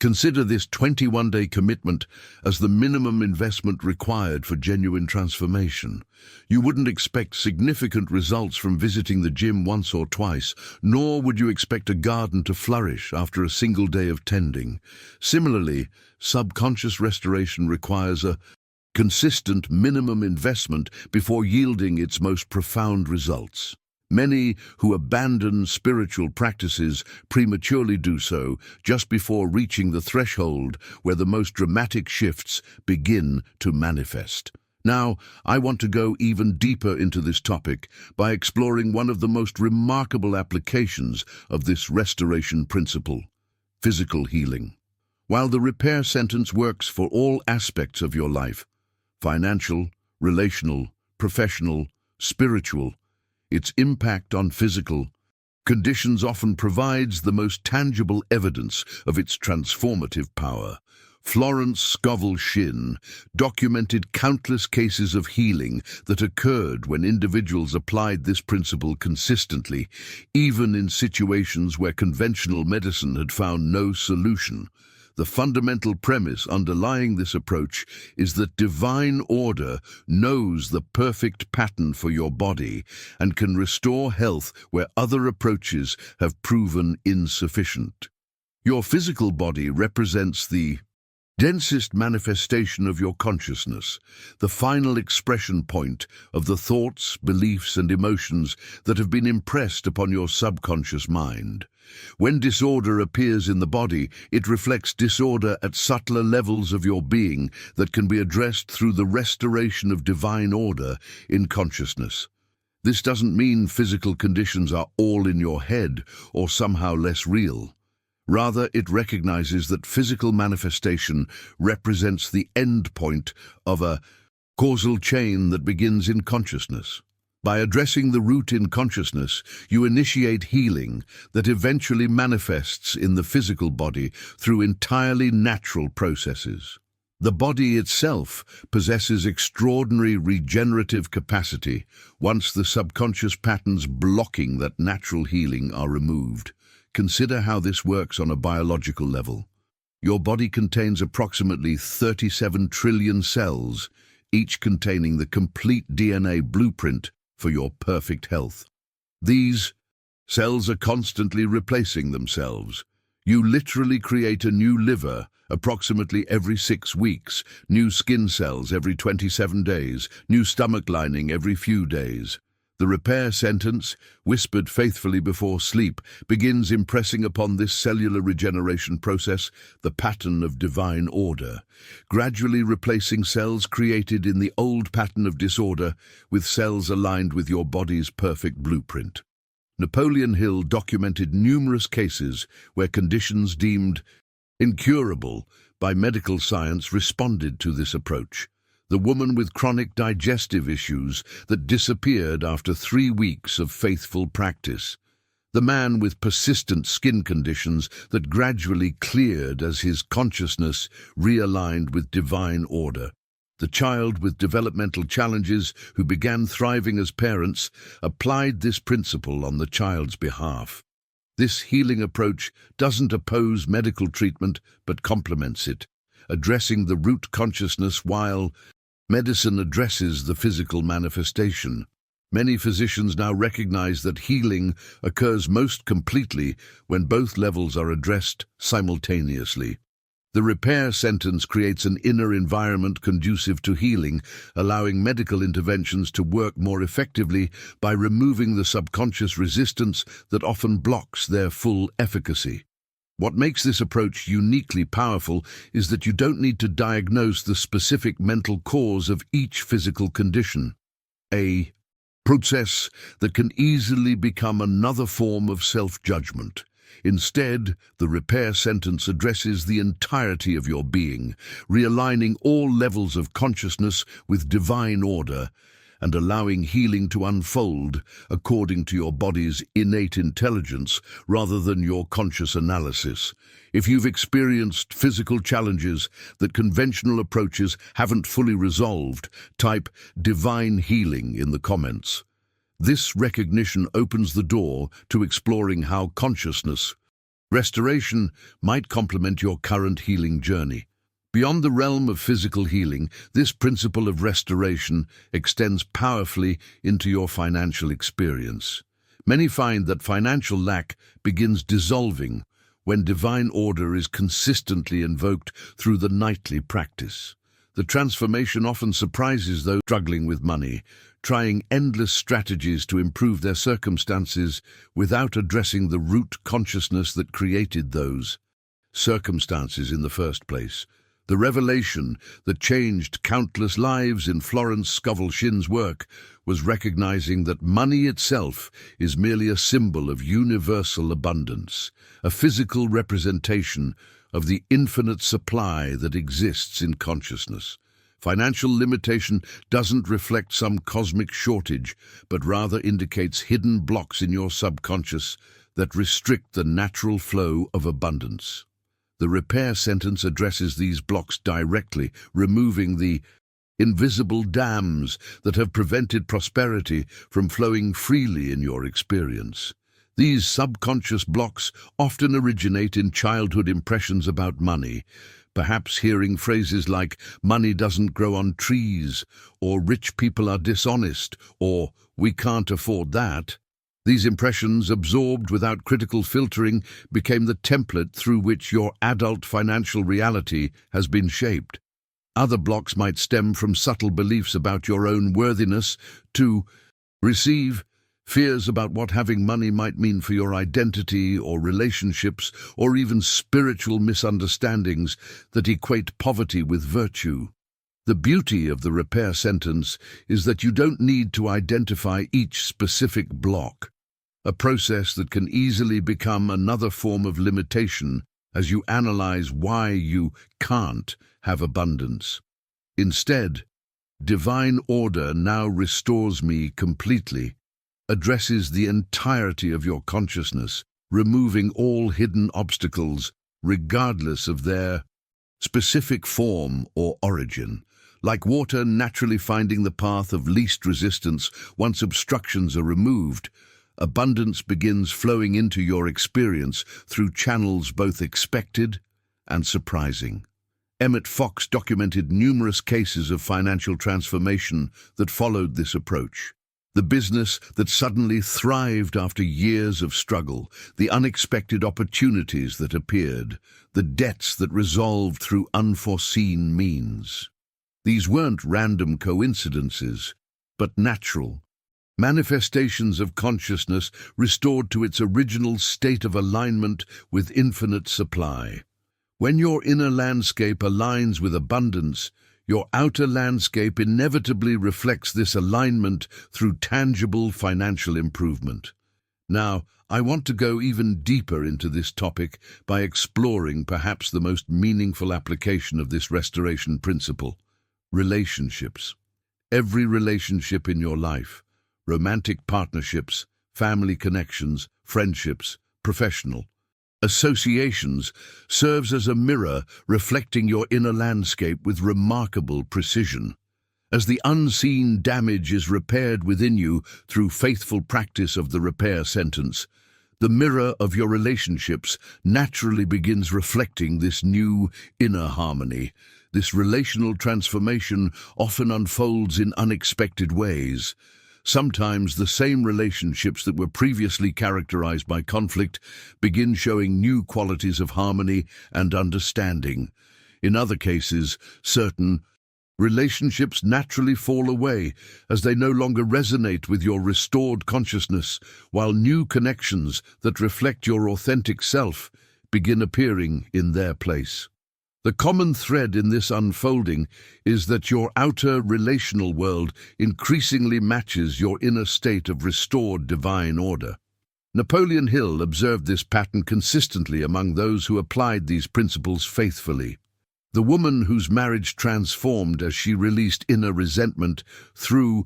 Consider this 21-day commitment as the minimum investment required for genuine transformation. You wouldn't expect significant results from visiting the gym once or twice, nor would you expect a garden to flourish after a single day of tending. Similarly, subconscious restoration requires a consistent minimum investment before yielding its most profound results. Many who abandon spiritual practices prematurely do so just before reaching the threshold where the most dramatic shifts begin to manifest. Now, I want to go even deeper into this topic by exploring one of the most remarkable applications of this restoration principle: physical healing. While the repair sentence works for all aspects of your life, financial, relational, professional, spiritual, its impact on physical conditions often provides the most tangible evidence of its transformative power. Florence Scovel Shinn documented countless cases of healing that occurred when individuals applied this principle consistently, even in situations where conventional medicine had found no solution. The fundamental premise underlying this approach is that divine order knows the perfect pattern for your body and can restore health where other approaches have proven insufficient. Your physical body represents the densest manifestation of your consciousness, the final expression point of the thoughts, beliefs, and emotions that have been impressed upon your subconscious mind. When disorder appears in the body, it reflects disorder at subtler levels of your being that can be addressed through the restoration of divine order in consciousness. This doesn't mean physical conditions are all in your head or somehow less real. Rather, it recognizes that physical manifestation represents the end point of a causal chain that begins in consciousness. By addressing the root in consciousness, you initiate healing that eventually manifests in the physical body through entirely natural processes. The body itself possesses extraordinary regenerative capacity once the subconscious patterns blocking that natural healing are removed. Consider how this works on a biological level. Your body contains approximately 37 trillion cells, each containing the complete DNA blueprint for your perfect health. These cells are constantly replacing themselves. You literally create a new liver approximately every 6 weeks, new skin cells every 27 days, new stomach lining every few days. The repair sentence, whispered faithfully before sleep, begins impressing upon this cellular regeneration process the pattern of divine order, gradually replacing cells created in the old pattern of disorder with cells aligned with your body's perfect blueprint. Napoleon Hill documented numerous cases where conditions deemed incurable by medical science responded to this approach. The woman with chronic digestive issues that disappeared after 3 weeks of faithful practice. The man with persistent skin conditions that gradually cleared as his consciousness realigned with divine order. The child with developmental challenges who began thriving as parents applied this principle on the child's behalf. This healing approach doesn't oppose medical treatment but complements it, addressing the root consciousness while Medicine addresses the physical manifestation. Many physicians now recognize that healing occurs most completely when both levels are addressed simultaneously. The repair sentence creates an inner environment conducive to healing, allowing medical interventions to work more effectively by removing the subconscious resistance that often blocks their full efficacy. What makes this approach uniquely powerful is that you don't need to diagnose the specific mental cause of each physical condition. A process that can easily become another form of self-judgment. Instead, the repair sentence addresses the entirety of your being, realigning all levels of consciousness with divine order and allowing healing to unfold according to your body's innate intelligence rather than your conscious analysis. If you've experienced physical challenges that conventional approaches haven't fully resolved, type divine healing in the comments. This recognition opens the door to exploring how consciousness restoration might complement your current healing journey. Beyond the realm of physical healing, this principle of restoration extends powerfully into your financial experience. Many find that financial lack begins dissolving when divine order is consistently invoked through the nightly practice. The transformation often surprises those struggling with money, trying endless strategies to improve their circumstances without addressing the root consciousness that created those circumstances in the first place. The revelation that changed countless lives in Florence Scovel Shinn's work was recognizing that money itself is merely a symbol of universal abundance, a physical representation of the infinite supply that exists in consciousness. Financial limitation doesn't reflect some cosmic shortage, but rather indicates hidden blocks in your subconscious that restrict the natural flow of abundance. The repair sentence addresses these blocks directly, removing the invisible dams that have prevented prosperity from flowing freely in your experience. These subconscious blocks often originate in childhood impressions about money, perhaps hearing phrases like, "money doesn't grow on trees," or "rich people are dishonest," or "we can't afford that." These impressions, absorbed without critical filtering, became the template through which your adult financial reality has been shaped. Other blocks might stem from subtle beliefs about your own worthiness to receive, fears about what having money might mean for your identity or relationships, or even spiritual misunderstandings that equate poverty with virtue. The beauty of the repair sentence is that you don't need to identify each specific block, a process that can easily become another form of limitation as you analyze why you can't have abundance. Instead, divine order now restores me completely, addresses the entirety of your consciousness, removing all hidden obstacles, regardless of their specific form or origin. Like water naturally finding the path of least resistance once obstructions are removed, abundance begins flowing into your experience through channels both expected and surprising. Emmett Fox documented numerous cases of financial transformation that followed this approach. The business that suddenly thrived after years of struggle, the unexpected opportunities that appeared, the debts that resolved through unforeseen means. These weren't random coincidences, but natural manifestations of consciousness restored to its original state of alignment with infinite supply. When your inner landscape aligns with abundance, your outer landscape inevitably reflects this alignment through tangible financial improvement. Now, I want to go even deeper into this topic by exploring perhaps the most meaningful application of this restoration principle: relationships. Every relationship in your life, romantic partnerships, family connections, friendships, professional associations, serves as a mirror reflecting your inner landscape with remarkable precision. As the unseen damage is repaired within you through faithful practice of the repair sentence, the mirror of your relationships naturally begins reflecting this new inner harmony. This relational transformation often unfolds in unexpected ways. Sometimes the same relationships that were previously characterized by conflict begin showing new qualities of harmony and understanding. In other cases, certain relationships naturally fall away as they no longer resonate with your restored consciousness, while new connections that reflect your authentic self begin appearing in their place. The common thread in this unfolding is that your outer relational world increasingly matches your inner state of restored divine order. Napoleon Hill observed this pattern consistently among those who applied these principles faithfully. The woman whose marriage transformed as she released inner resentment through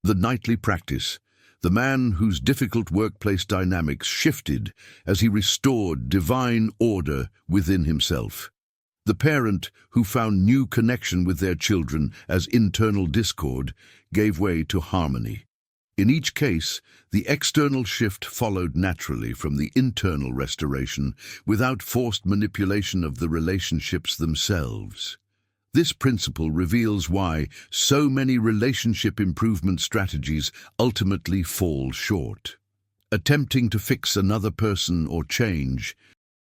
the nightly practice. The man whose difficult workplace dynamics shifted as he restored divine order within himself. The parent who found new connection with their children as internal discord gave way to harmony. In each case, the external shift followed naturally from the internal restoration without forced manipulation of the relationships themselves. This principle reveals why so many relationship improvement strategies ultimately fall short. Attempting to fix another person or change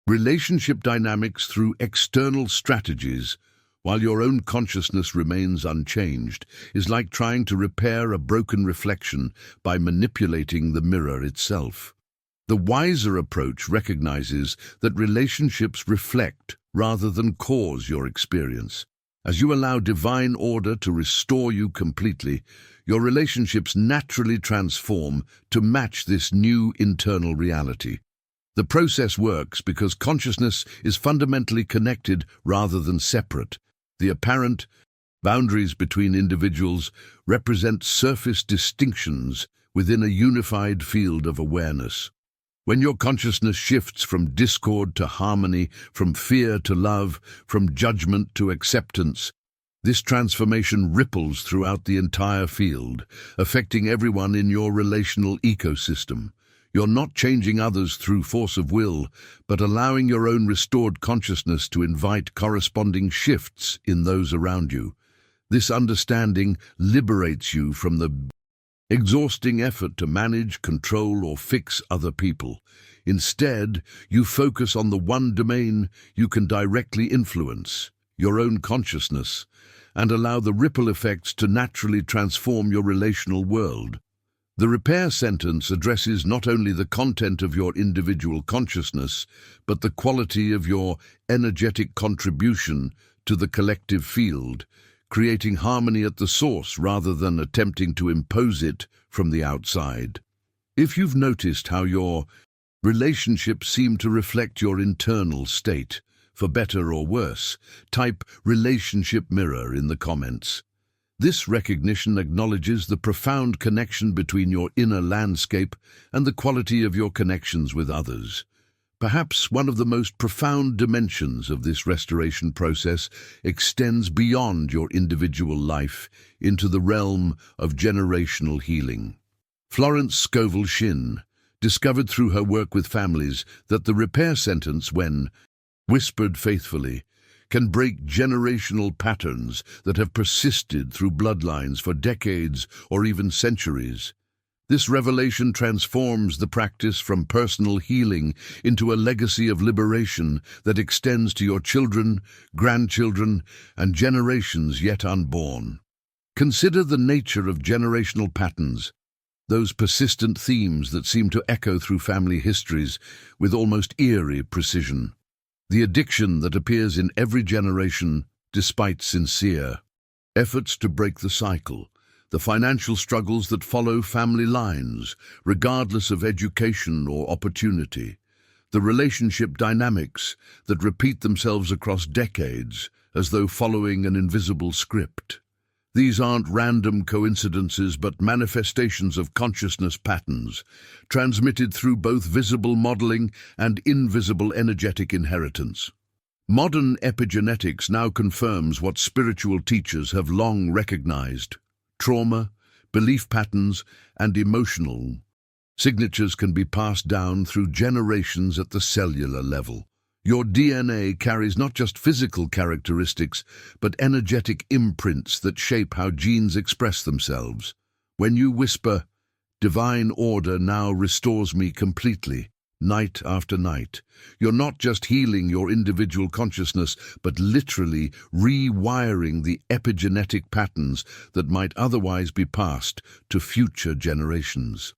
relationship dynamics through external strategies, while your own consciousness remains unchanged, is like trying to repair a broken reflection by manipulating the mirror itself. The wiser approach recognizes that relationships reflect rather than cause your experience. As you allow divine order to restore you completely, your relationships naturally transform to match this new internal reality. The process works because consciousness is fundamentally connected rather than separate. The apparent boundaries between individuals represent surface distinctions within a unified field of awareness. When your consciousness shifts from discord to harmony, from fear to love, from judgment to acceptance, this transformation ripples throughout the entire field, affecting everyone in your relational ecosystem. You're not changing others through force of will, but allowing your own restored consciousness to invite corresponding shifts in those around you. This understanding liberates you from the exhausting effort to manage, control, or fix other people. Instead, you focus on the one domain you can directly influence, your own consciousness, and allow the ripple effects to naturally transform your relational world. The repair sentence addresses not only the content of your individual consciousness, but the quality of your energetic contribution to the collective field, creating harmony at the source rather than attempting to impose it from the outside. If you've noticed how your relationships seem to reflect your internal state, for better or worse, type relationship mirror in the comments. This recognition acknowledges the profound connection between your inner landscape and the quality of your connections with others. Perhaps one of the most profound dimensions of this restoration process extends beyond your individual life into the realm of generational healing. Florence Scovel Shinn discovered through her work with families that the repair sentence, when whispered faithfully, can break generational patterns that have persisted through bloodlines for decades or even centuries. This revelation transforms the practice from personal healing into a legacy of liberation that extends to your children, grandchildren, and generations yet unborn. Consider the nature of generational patterns, those persistent themes that seem to echo through family histories with almost eerie precision. The addiction that appears in every generation despite sincere efforts to break the cycle, the financial struggles that follow family lines, regardless of education or opportunity, the relationship dynamics that repeat themselves across decades as though following an invisible script. These aren't random coincidences but manifestations of consciousness patterns, transmitted through both visible modeling and invisible energetic inheritance. Modern epigenetics now confirms what spiritual teachers have long recognized. Trauma, belief patterns, and emotional signatures can be passed down through generations at the cellular level. Your DNA carries not just physical characteristics, but energetic imprints that shape how genes express themselves. When you whisper, "Divine order now restores me completely," night after night, you're not just healing your individual consciousness, but literally rewiring the epigenetic patterns that might otherwise be passed to future generations.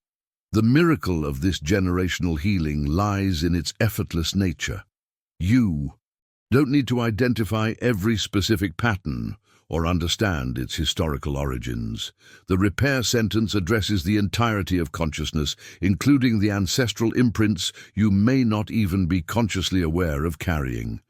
The miracle of this generational healing lies in its effortless nature. You don't need to identify every specific pattern or understand its historical origins. The repair sentence addresses the entirety of consciousness, including the ancestral imprints you may not even be consciously aware of carrying.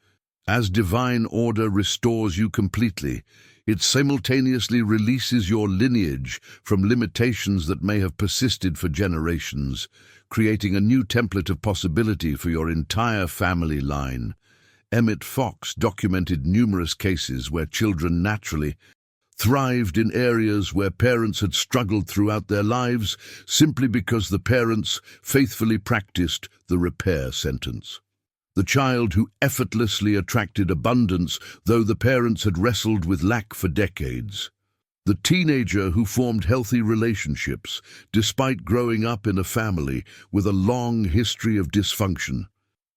As divine order restores you completely, it simultaneously releases your lineage from limitations that may have persisted for generations, creating a new template of possibility for your entire family line. Emmett Fox documented numerous cases where children naturally thrived in areas where parents had struggled throughout their lives simply because the parents faithfully practiced the repair sentence. The child who effortlessly attracted abundance, though the parents had wrestled with lack for decades. The teenager who formed healthy relationships despite growing up in a family with a long history of dysfunction.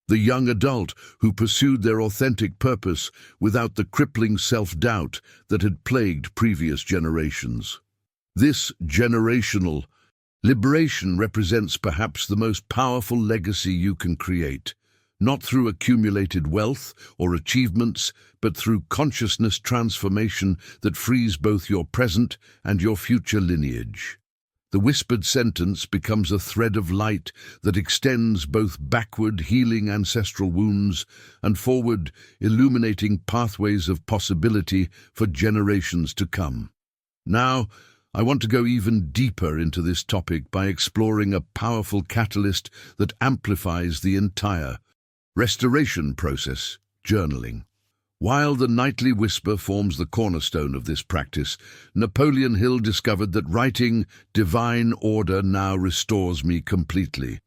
The young adult who pursued their authentic purpose without the crippling self-doubt that had plagued previous generations. This generational liberation represents perhaps the most powerful legacy you can create, not through accumulated wealth or achievements, but through consciousness transformation that frees both your present and your future lineage. The whispered sentence becomes a thread of light that extends both backward, healing ancestral wounds, and forward, illuminating pathways of possibility for generations to come. Now, I want to go even deeper into this topic by exploring a powerful catalyst that amplifies the entire restoration process: journaling. While the nightly whisper forms the cornerstone of this practice, Napoleon Hill discovered that writing "Divine order now restores me completely"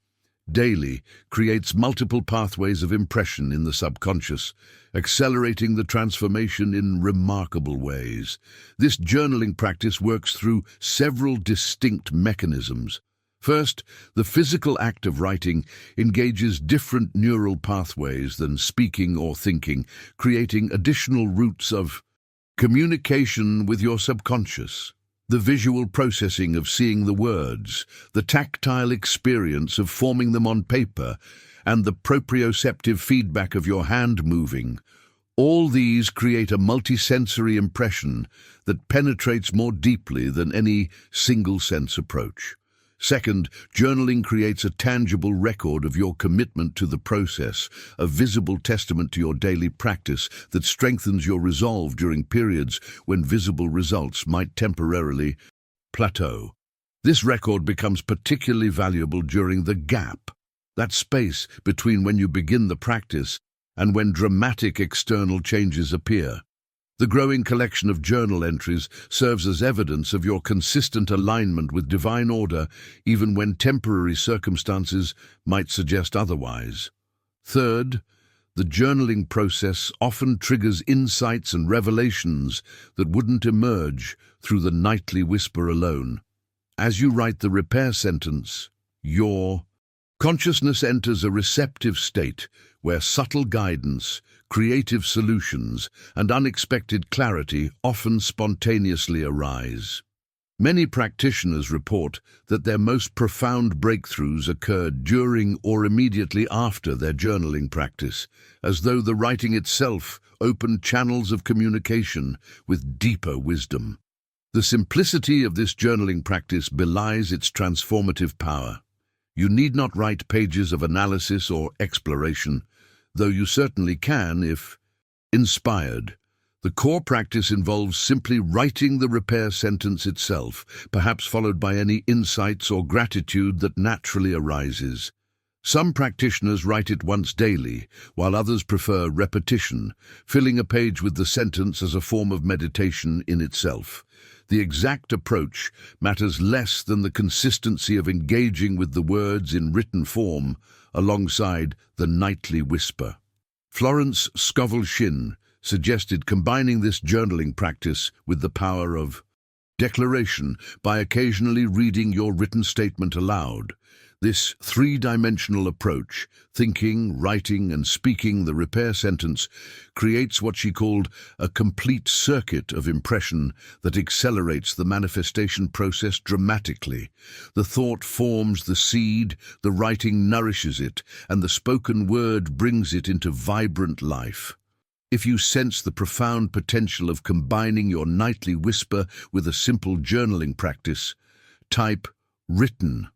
daily creates multiple pathways of impression in the subconscious, accelerating the transformation in remarkable ways. This journaling practice works through several distinct mechanisms. First, the physical act of writing engages different neural pathways than speaking or thinking, creating additional routes of communication with your subconscious. The visual processing of seeing the words, the tactile experience of forming them on paper, and the proprioceptive feedback of your hand moving, all these create a multisensory impression that penetrates more deeply than any single-sense approach. Second, journaling creates a tangible record of your commitment to the process, a visible testament to your daily practice that strengthens your resolve during periods when visible results might temporarily plateau. This record becomes particularly valuable during the gap, that space between when you begin the practice and when dramatic external changes appear. The growing collection of journal entries serves as evidence of your consistent alignment with divine order, even when temporary circumstances might suggest otherwise. Third, the journaling process often triggers insights and revelations that wouldn't emerge through the nightly whisper alone. As you write the repair sentence, your consciousness enters a receptive state where subtle guidance, creative solutions, and unexpected clarity often spontaneously arise. Many practitioners report that their most profound breakthroughs occurred during or immediately after their journaling practice, as though the writing itself opened channels of communication with deeper wisdom. The simplicity of this journaling practice belies its transformative power. You need not write pages of analysis or exploration, though you certainly can if inspired. The core practice involves simply writing the repair sentence itself, perhaps followed by any insights or gratitude that naturally arises. Some practitioners write it once daily, while others prefer repetition, filling a page with the sentence as a form of meditation in itself. The exact approach matters less than the consistency of engaging with the words in written form alongside the nightly whisper. Florence Scovel-Shinn suggested combining this journaling practice with the power of declaration by occasionally reading your written statement aloud. This three-dimensional approach, thinking, writing, and speaking the repair sentence, creates what she called a complete circuit of impression that accelerates the manifestation process dramatically. The thought forms the seed, the writing nourishes it, and the spoken word brings it into vibrant life. If you sense the profound potential of combining your nightly whisper with a simple journaling practice, type written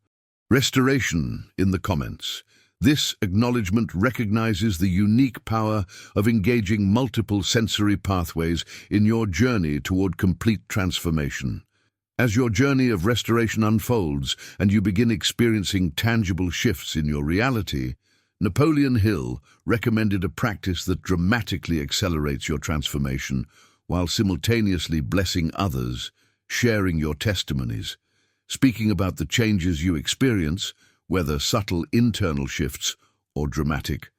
restoration in the comments. This acknowledgement recognizes the unique power of engaging multiple sensory pathways in your journey toward complete transformation. As your journey of restoration unfolds and you begin experiencing tangible shifts in your reality, Napoleon Hill recommended a practice that dramatically accelerates your transformation while simultaneously blessing others, sharing your testimonies. Speaking about the changes you experience, whether subtle internal shifts or dramatic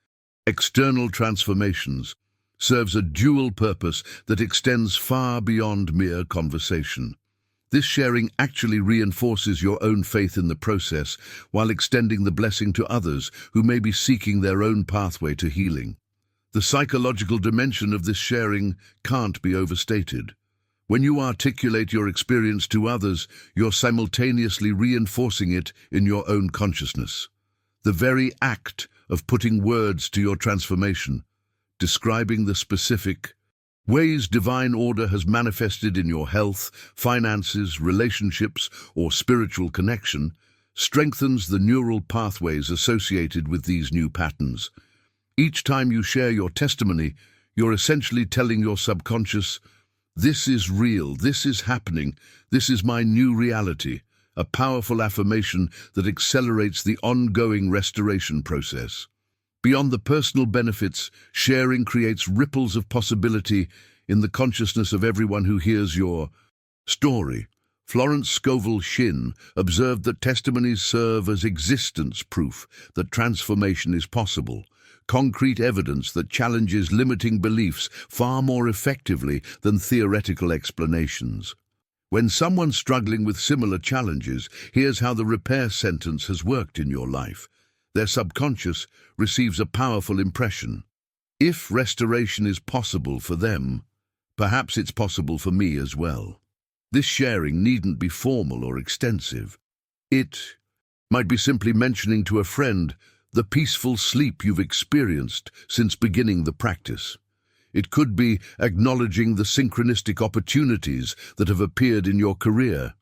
external transformations, serves a dual purpose that extends far beyond mere conversation. This sharing actually reinforces your own faith in the process while extending the blessing to others who may be seeking their own pathway to healing. The psychological dimension of this sharing can't be overstated. When you articulate your experience to others, you're simultaneously reinforcing it in your own consciousness. The very act of putting words to your transformation, describing the specific ways divine order has manifested in your health, finances, relationships, or spiritual connection, strengthens the neural pathways associated with these new patterns. Each time you share your testimony, you're essentially telling your subconscious, "This is real, this is happening, this is my new reality," a powerful affirmation that accelerates the ongoing restoration process. Beyond the personal benefits, sharing creates ripples of possibility in the consciousness of everyone who hears your story. Florence Scovel-Shinn observed that testimonies serve as existence proof that transformation is possible, concrete evidence that challenges limiting beliefs far more effectively than theoretical explanations. When someone struggling with similar challenges hears how the repair sentence has worked in your life, their subconscious receives a powerful impression. If restoration is possible for them, perhaps it's possible for me as well. This sharing needn't be formal or extensive. It might be simply mentioning to a friend the peaceful sleep you've experienced since beginning the practice. It could be acknowledging the synchronistic opportunities that have appeared in your career.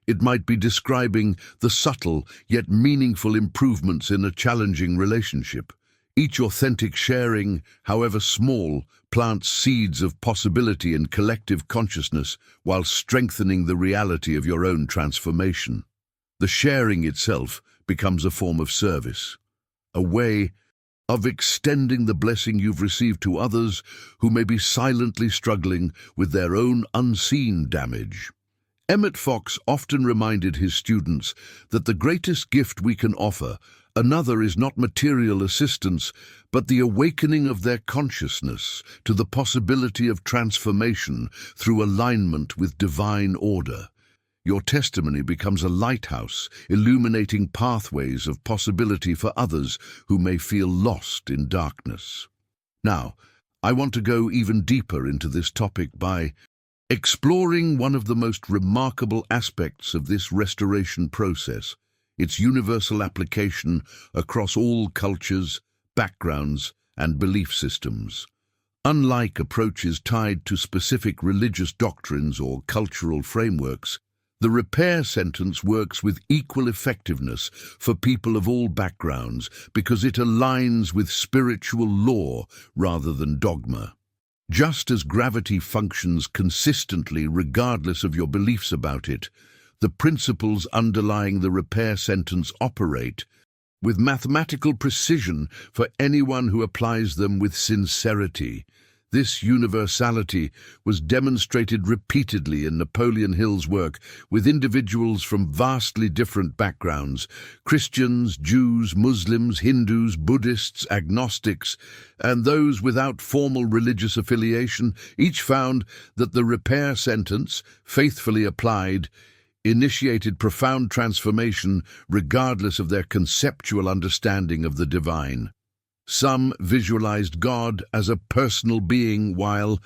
It might be describing the subtle yet meaningful improvements in a challenging relationship. Each authentic sharing, however small, plants seeds of possibility in collective consciousness while strengthening the reality of your own transformation. The sharing itself becomes a form of service, a way of extending the blessing you've received to others who may be silently struggling with their own unseen damage. Emmett Fox often reminded his students that the greatest gift we can offer another is not material assistance, but the awakening of their consciousness to the possibility of transformation through alignment with divine order. Your testimony becomes a lighthouse, illuminating pathways of possibility for others who may feel lost in darkness. Now, I want to go even deeper into this topic by exploring one of the most remarkable aspects of this restoration process, its universal application across all cultures, backgrounds, and belief systems. Unlike approaches tied to specific religious doctrines or cultural frameworks, the repair sentence works with equal effectiveness for people of all backgrounds because it aligns with spiritual law rather than dogma. Just as gravity functions consistently regardless of your beliefs about it, the principles underlying the repair sentence operate with mathematical precision for anyone who applies them with sincerity. This universality was demonstrated repeatedly in Napoleon Hill's work with individuals from vastly different backgrounds: Christians, Jews, Muslims, Hindus, Buddhists, agnostics, and those without formal religious affiliation. Each found that the repair sentence, faithfully applied, initiated profound transformation regardless of their conceptual understanding of the divine. Some visualized God as a personal being, while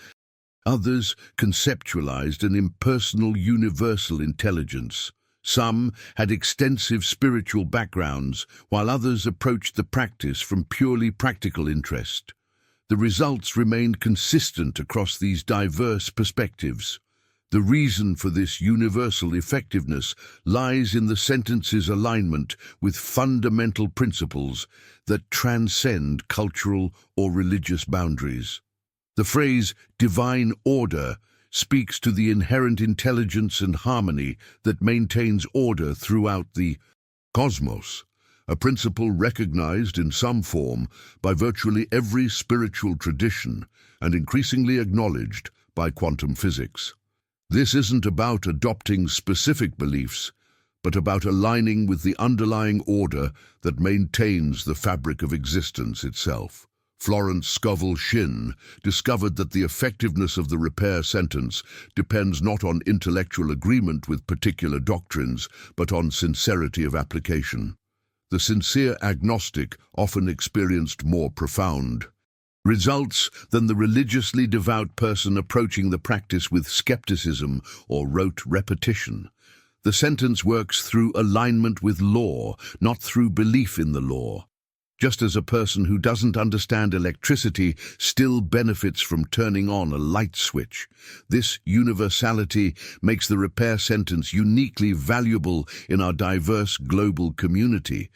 others conceptualized an impersonal universal intelligence. Some had extensive spiritual backgrounds, while others approached the practice from purely practical interest. The results remained consistent across these diverse perspectives. The reason for this universal effectiveness lies in the sentence's alignment with fundamental principles that transcend cultural or religious boundaries. The phrase divine order speaks to the inherent intelligence and harmony that maintains order throughout the cosmos, a principle recognized in some form by virtually every spiritual tradition and increasingly acknowledged by quantum physics. This isn't about adopting specific beliefs, but about aligning with the underlying order that maintains the fabric of existence itself. Florence Scovel Shinn discovered that the effectiveness of the repair sentence depends not on intellectual agreement with particular doctrines, but on sincerity of application. The sincere agnostic often experienced more profound results than the religiously devout person approaching the practice with skepticism or rote repetition. The sentence works through alignment with law, not through belief in the law. Just as a person who doesn't understand electricity still benefits from turning on a light switch, this universality makes the repair sentence uniquely valuable in our diverse global community.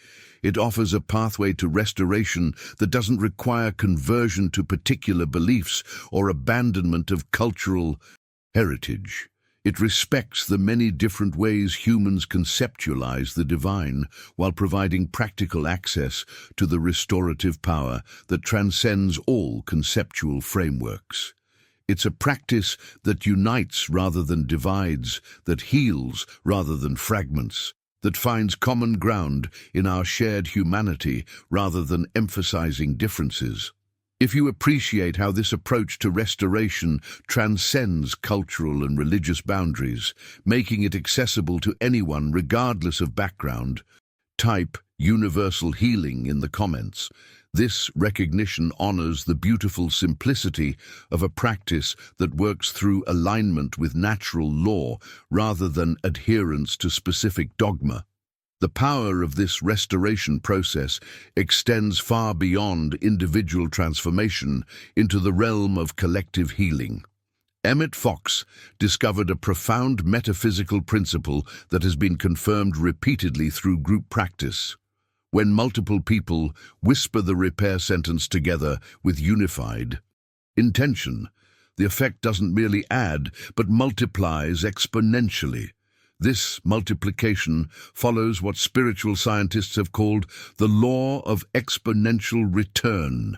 It offers a pathway to restoration that doesn't require conversion to particular beliefs or abandonment of cultural heritage. It respects the many different ways humans conceptualize the divine while providing practical access to the restorative power that transcends all conceptual frameworks. It's a practice that unites rather than divides, that heals rather than fragments, that finds common ground in our shared humanity rather than emphasizing differences. If you appreciate how this approach to restoration transcends cultural and religious boundaries, making it accessible to anyone regardless of background, type "universal healing" in the comments. This recognition honors the beautiful simplicity of a practice that works through alignment with natural law rather than adherence to specific dogma. The power of this restoration process extends far beyond individual transformation into the realm of collective healing. Emmett Fox discovered a profound metaphysical principle that has been confirmed repeatedly through group practice. When multiple people whisper the repair sentence together with unified intention, the effect doesn't merely add, but multiplies exponentially. This multiplication follows what spiritual scientists have called the law of exponential return,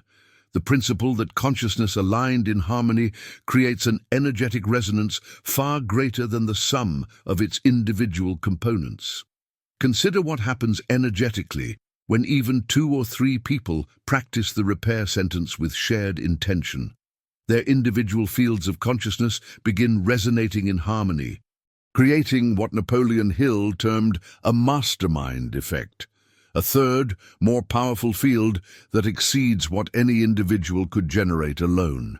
the principle that consciousness aligned in harmony creates an energetic resonance far greater than the sum of its individual components. Consider what happens energetically when even 2 or 3 people practice the repair sentence with shared intention. Their individual fields of consciousness begin resonating in harmony, creating what Napoleon Hill termed a mastermind effect, a third, more powerful field that exceeds what any individual could generate alone.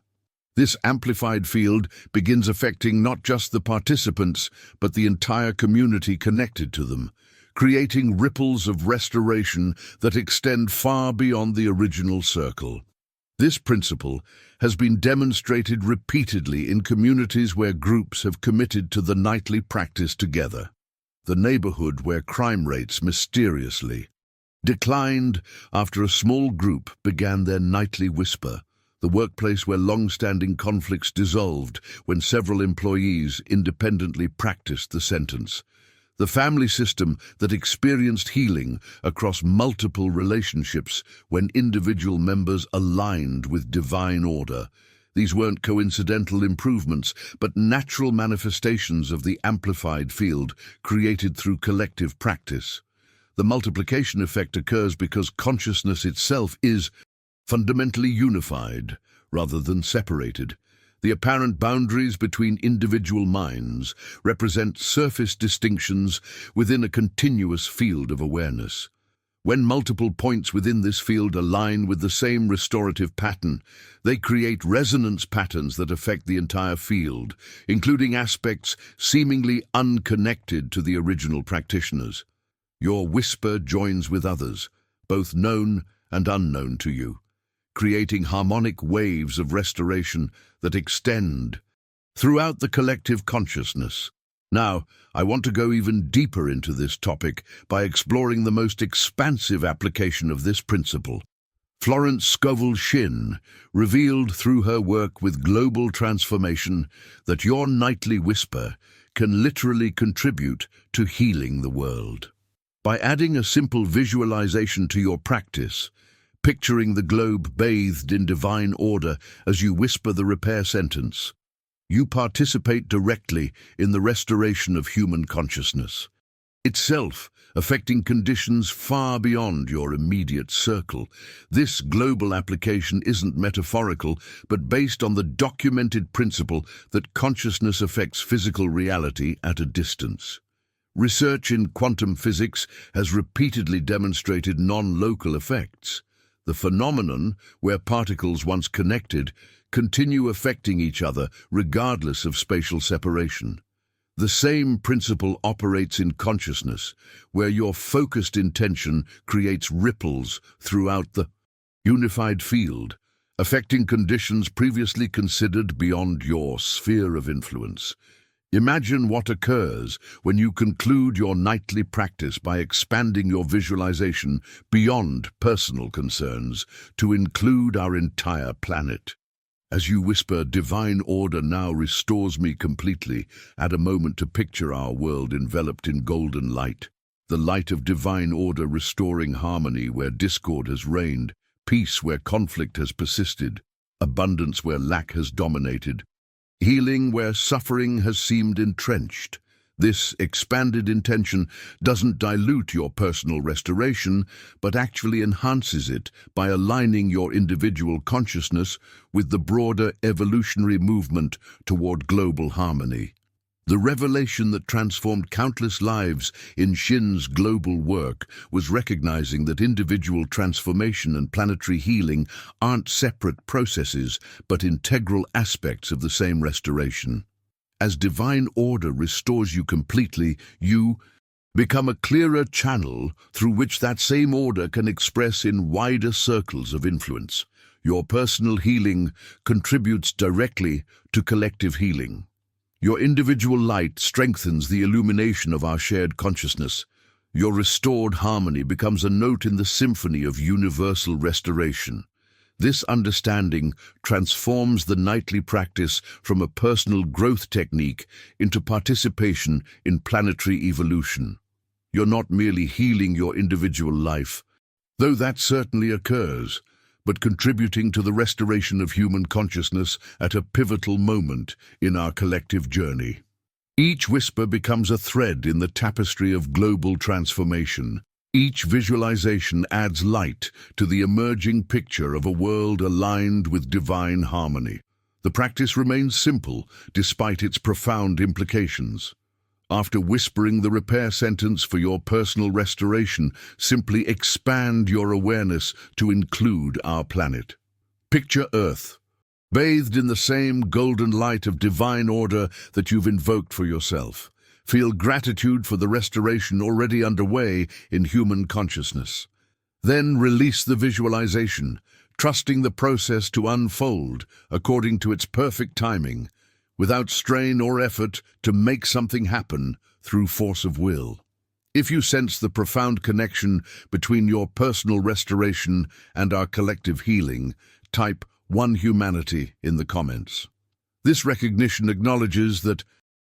This amplified field begins affecting not just the participants, but the entire community connected to them, creating ripples of restoration that extend far beyond the original circle. This principle has been demonstrated repeatedly in communities where groups have committed to the nightly practice together. The neighborhood where crime rates mysteriously declined after a small group began their nightly whisper. The workplace where long-standing conflicts dissolved when several employees independently practiced the sentence. The family system that experienced healing across multiple relationships when individual members aligned with divine order. These weren't coincidental improvements, but natural manifestations of the amplified field created through collective practice. The multiplication effect occurs because consciousness itself is fundamentally unified rather than separated. The apparent boundaries between individual minds represent surface distinctions within a continuous field of awareness. When multiple points within this field align with the same restorative pattern, they create resonance patterns that affect the entire field, including aspects seemingly unconnected to the original practitioners. Your whisper joins with others, both known and unknown to you, creating harmonic waves of restoration that extend throughout the collective consciousness. Now, I want to go even deeper into this topic by exploring the most expansive application of this principle. Florence Scovel Shinn revealed through her work with global transformation that your nightly whisper can literally contribute to healing the world. By adding a simple visualization to your practice, picturing the globe bathed in divine order as you whisper the repair sentence, you participate directly in the restoration of human consciousness itself, affecting conditions far beyond your immediate circle. This global application isn't metaphorical, but based on the documented principle that consciousness affects physical reality at a distance. Research in quantum physics has repeatedly demonstrated non-local effects. The phenomenon, where particles once connected, continue affecting each other regardless of spatial separation. The same principle operates in consciousness, where your focused intention creates ripples throughout the unified field, affecting conditions previously considered beyond your sphere of influence. Imagine what occurs when you conclude your nightly practice by expanding your visualization beyond personal concerns to include our entire planet. As you whisper, "Divine order now restores me completely," add a moment to picture our world enveloped in golden light. The light of divine order restoring harmony where discord has reigned, peace where conflict has persisted, abundance where lack has dominated, healing where suffering has seemed entrenched. This expanded intention doesn't dilute your personal restoration, but actually enhances it by aligning your individual consciousness with the broader evolutionary movement toward global harmony. The revelation that transformed countless lives in Shinn's global work was recognizing that individual transformation and planetary healing aren't separate processes, but integral aspects of the same restoration. As divine order restores you completely, you become a clearer channel through which that same order can express in wider circles of influence. Your personal healing contributes directly to collective healing. Your individual light strengthens the illumination of our shared consciousness. Your restored harmony becomes a note in the symphony of universal restoration. This understanding transforms the nightly practice from a personal growth technique into participation in planetary evolution. You're not merely healing your individual life, though that certainly occurs, but contributing to the restoration of human consciousness at a pivotal moment in our collective journey. Each whisper becomes a thread in the tapestry of global transformation. Each visualization adds light to the emerging picture of a world aligned with divine harmony. The practice remains simple, despite its profound implications. After whispering the repair sentence for your personal restoration, simply expand your awareness to include our planet. Picture Earth, bathed in the same golden light of divine order that you've invoked for yourself. Feel gratitude for the restoration already underway in human consciousness. Then release the visualization, trusting the process to unfold according to its perfect timing, without strain or effort to make something happen through force of will. If you sense the profound connection between your personal restoration and our collective healing, type "One Humanity" in the comments. This recognition acknowledges that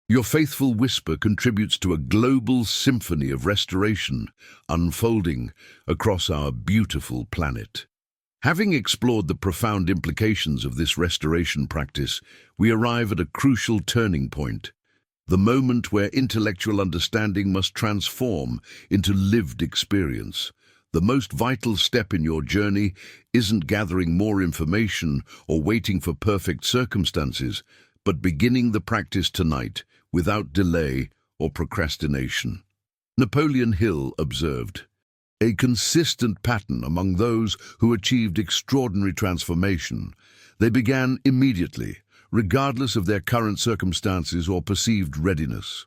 your faithful whisper contributes to a global symphony of restoration unfolding across our beautiful planet. Having explored the profound implications of this restoration practice, we arrive at a crucial turning point, the moment where intellectual understanding must transform into lived experience. The most vital step in your journey isn't gathering more information or waiting for perfect circumstances, but beginning the practice tonight without delay or procrastination. Napoleon Hill observed, "A consistent pattern among those who achieved extraordinary transformation. They began immediately, regardless of their current circumstances or perceived readiness."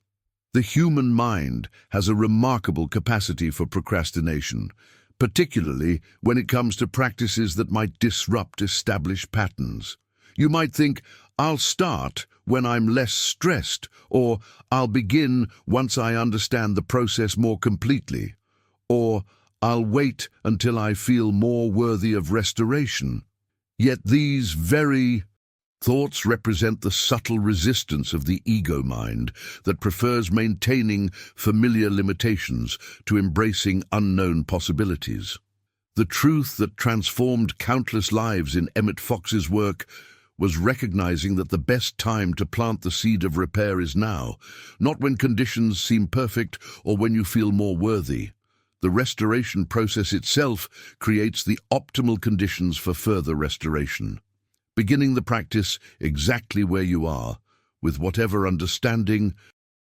The human mind has a remarkable capacity for procrastination, particularly when it comes to practices that might disrupt established patterns. You might think, "I'll start when I'm less stressed," or "I'll begin once I understand the process more completely," or "I'll wait until I feel more worthy of restoration." Yet these very thoughts represent the subtle resistance of the ego mind that prefers maintaining familiar limitations to embracing unknown possibilities. The truth that transformed countless lives in Emmett Fox's work was recognizing that the best time to plant the seed of repair is now, not when conditions seem perfect or when you feel more worthy. The restoration process itself creates the optimal conditions for further restoration. Beginning the practice exactly where you are, with whatever understanding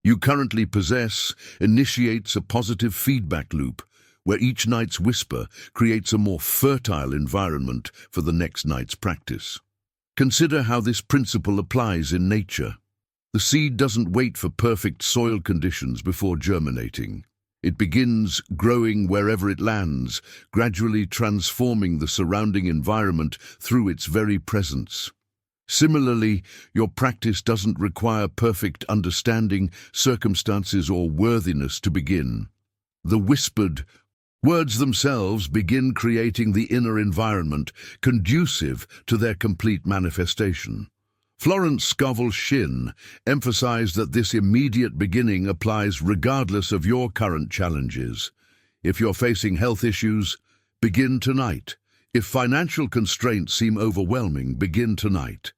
you currently possess, initiates a positive feedback loop, where each night's whisper creates a more fertile environment for the next night's practice. Consider how this principle applies in nature. The seed doesn't wait for perfect soil conditions before germinating. It begins growing wherever it lands, gradually transforming the surrounding environment through its very presence. Similarly, your practice doesn't require perfect understanding, circumstances, or worthiness to begin. The whispered words themselves begin creating the inner environment conducive to their complete manifestation. Florence Scovel Shinn emphasized that this immediate beginning applies regardless of your current challenges. If you're facing health issues, begin tonight. If financial constraints seem overwhelming, begin tonight.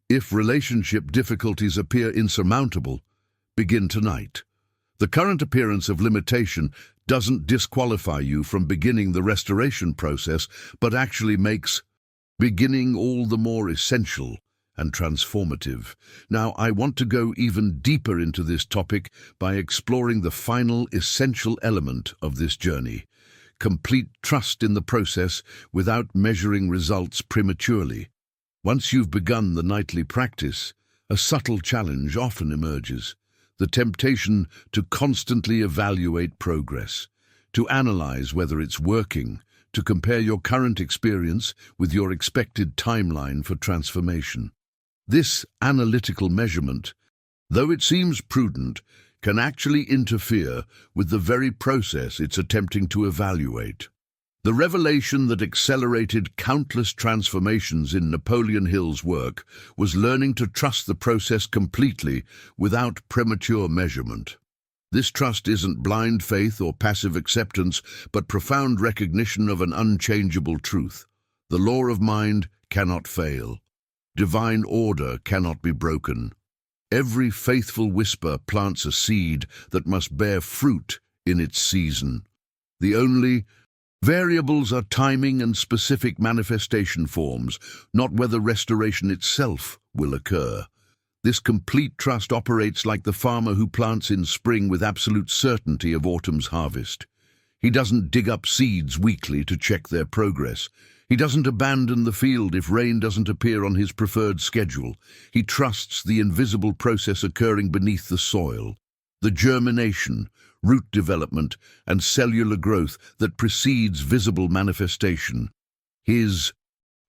If relationship difficulties appear insurmountable, begin tonight. The current appearance of limitation doesn't disqualify you from beginning the restoration process, but actually makes beginning all the more essential and transformative. Now, I want to go even deeper into this topic by exploring the final essential element of this journey: complete trust in the process without measuring results prematurely. Once you've begun the nightly practice, a subtle challenge often emerges: the temptation to constantly evaluate progress, to analyze whether it's working, to compare your current experience with your expected timeline for transformation. This analytical measurement, though it seems prudent, can actually interfere with the very process it's attempting to evaluate. The revelation that accelerated countless transformations in Napoleon Hill's work was learning to trust the process completely without premature measurement. This trust isn't blind faith or passive acceptance, but profound recognition of an unchangeable truth. The law of mind cannot fail. Divine order cannot be broken. Every faithful whisper plants a seed that must bear fruit in its season. The only variables are timing and specific manifestation forms, not whether restoration itself will occur. This complete trust operates like the farmer who plants in spring with absolute certainty of autumn's harvest. He doesn't dig up seeds weekly to check their progress. He doesn't abandon the field if rain doesn't appear on his preferred schedule. He trusts the invisible process occurring beneath the soil, the germination, root development, and cellular growth that precedes visible manifestation. His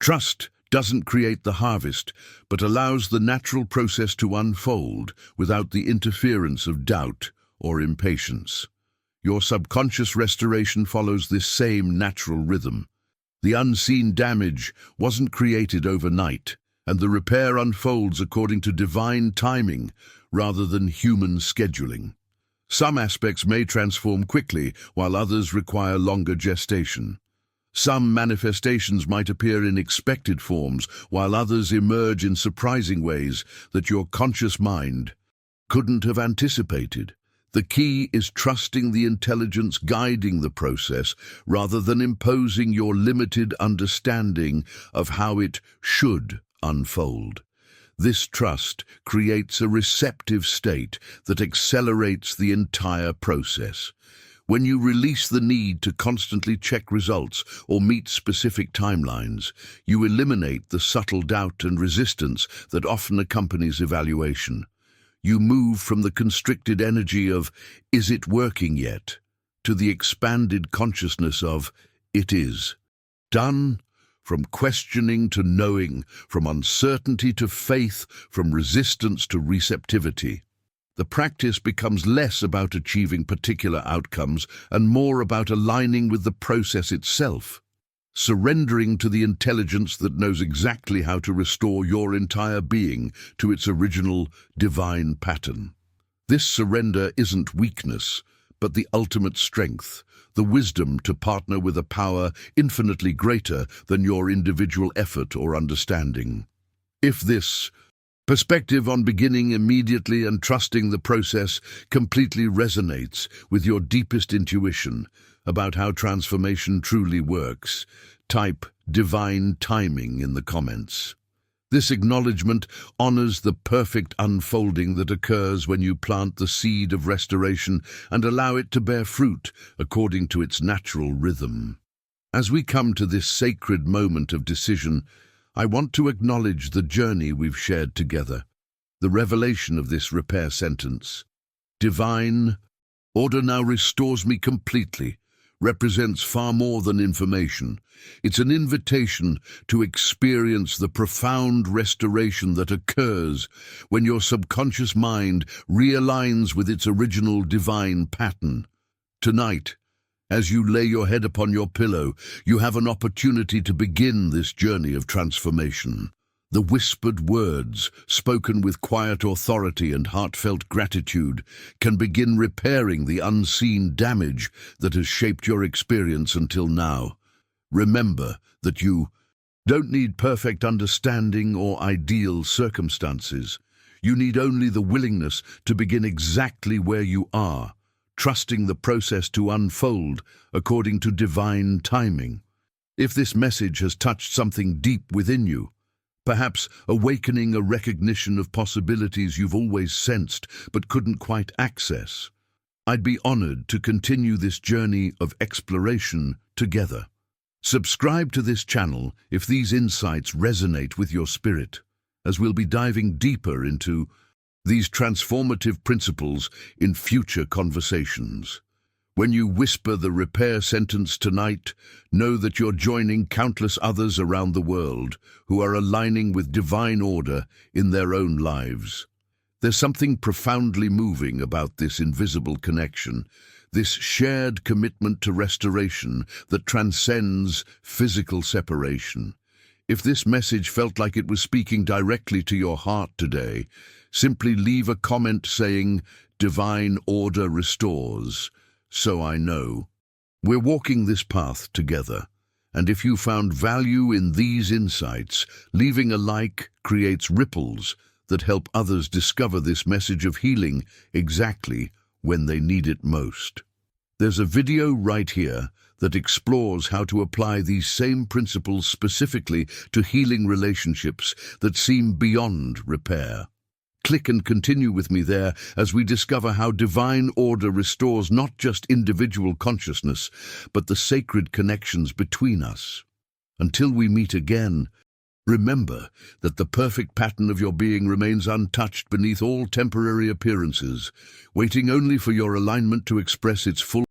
trust doesn't create the harvest, but allows the natural process to unfold without the interference of doubt or impatience. Your subconscious restoration follows this same natural rhythm. The unseen damage wasn't created overnight, and the repair unfolds according to divine timing rather than human scheduling. Some aspects may transform quickly, while others require longer gestation. Some manifestations might appear in expected forms, while others emerge in surprising ways that your conscious mind couldn't have anticipated. The key is trusting the intelligence guiding the process rather than imposing your limited understanding of how it should unfold. This trust creates a receptive state that accelerates the entire process. When you release the need to constantly check results or meet specific timelines, you eliminate the subtle doubt and resistance that often accompanies evaluation. You move from the constricted energy of, "Is it working yet?" to the expanded consciousness of, "It is." Done. From questioning to knowing, from uncertainty to faith, from resistance to receptivity. The practice becomes less about achieving particular outcomes and more about aligning with the process itself, surrendering to the intelligence that knows exactly how to restore your entire being to its original divine pattern. This surrender isn't weakness, but the ultimate strength, the wisdom to partner with a power infinitely greater than your individual effort or understanding. If this perspective on beginning immediately and trusting the process completely resonates with your deepest intuition about how transformation truly works, type divine timing in the comments. This acknowledgement honors the perfect unfolding that occurs when you plant the seed of restoration and allow it to bear fruit according to its natural rhythm. As we come to this sacred moment of decision, I want to acknowledge the journey we've shared together, the revelation of this repair sentence. Divine order now restores me completely, represents far more than information. It's an invitation to experience the profound restoration that occurs when your subconscious mind realigns with its original divine pattern. Tonight, as you lay your head upon your pillow, you have an opportunity to begin this journey of transformation. The whispered words, spoken with quiet authority and heartfelt gratitude, can begin repairing the unseen damage that has shaped your experience until now. Remember that you don't need perfect understanding or ideal circumstances. You need only the willingness to begin exactly where you are, trusting the process to unfold according to divine timing. If this message has touched something deep within you, perhaps awakening a recognition of possibilities you've always sensed but couldn't quite access, I'd be honored to continue this journey of exploration together. Subscribe to this channel if these insights resonate with your spirit, as we'll be diving deeper into these transformative principles in future conversations. When you whisper the repair sentence tonight, know that you're joining countless others around the world who are aligning with divine order in their own lives. There's something profoundly moving about this invisible connection, this shared commitment to restoration that transcends physical separation. If this message felt like it was speaking directly to your heart today, simply leave a comment saying, "Divine order restores, so I know." We're walking this path together, and if you found value in these insights, leaving a like creates ripples that help others discover this message of healing exactly when they need it most. There's a video right here that explores how to apply these same principles specifically to healing relationships that seem beyond repair. Click and continue with me there as we discover how divine order restores not just individual consciousness, but the sacred connections between us. Until we meet again, remember that the perfect pattern of your being remains untouched beneath all temporary appearances, waiting only for your alignment to express its full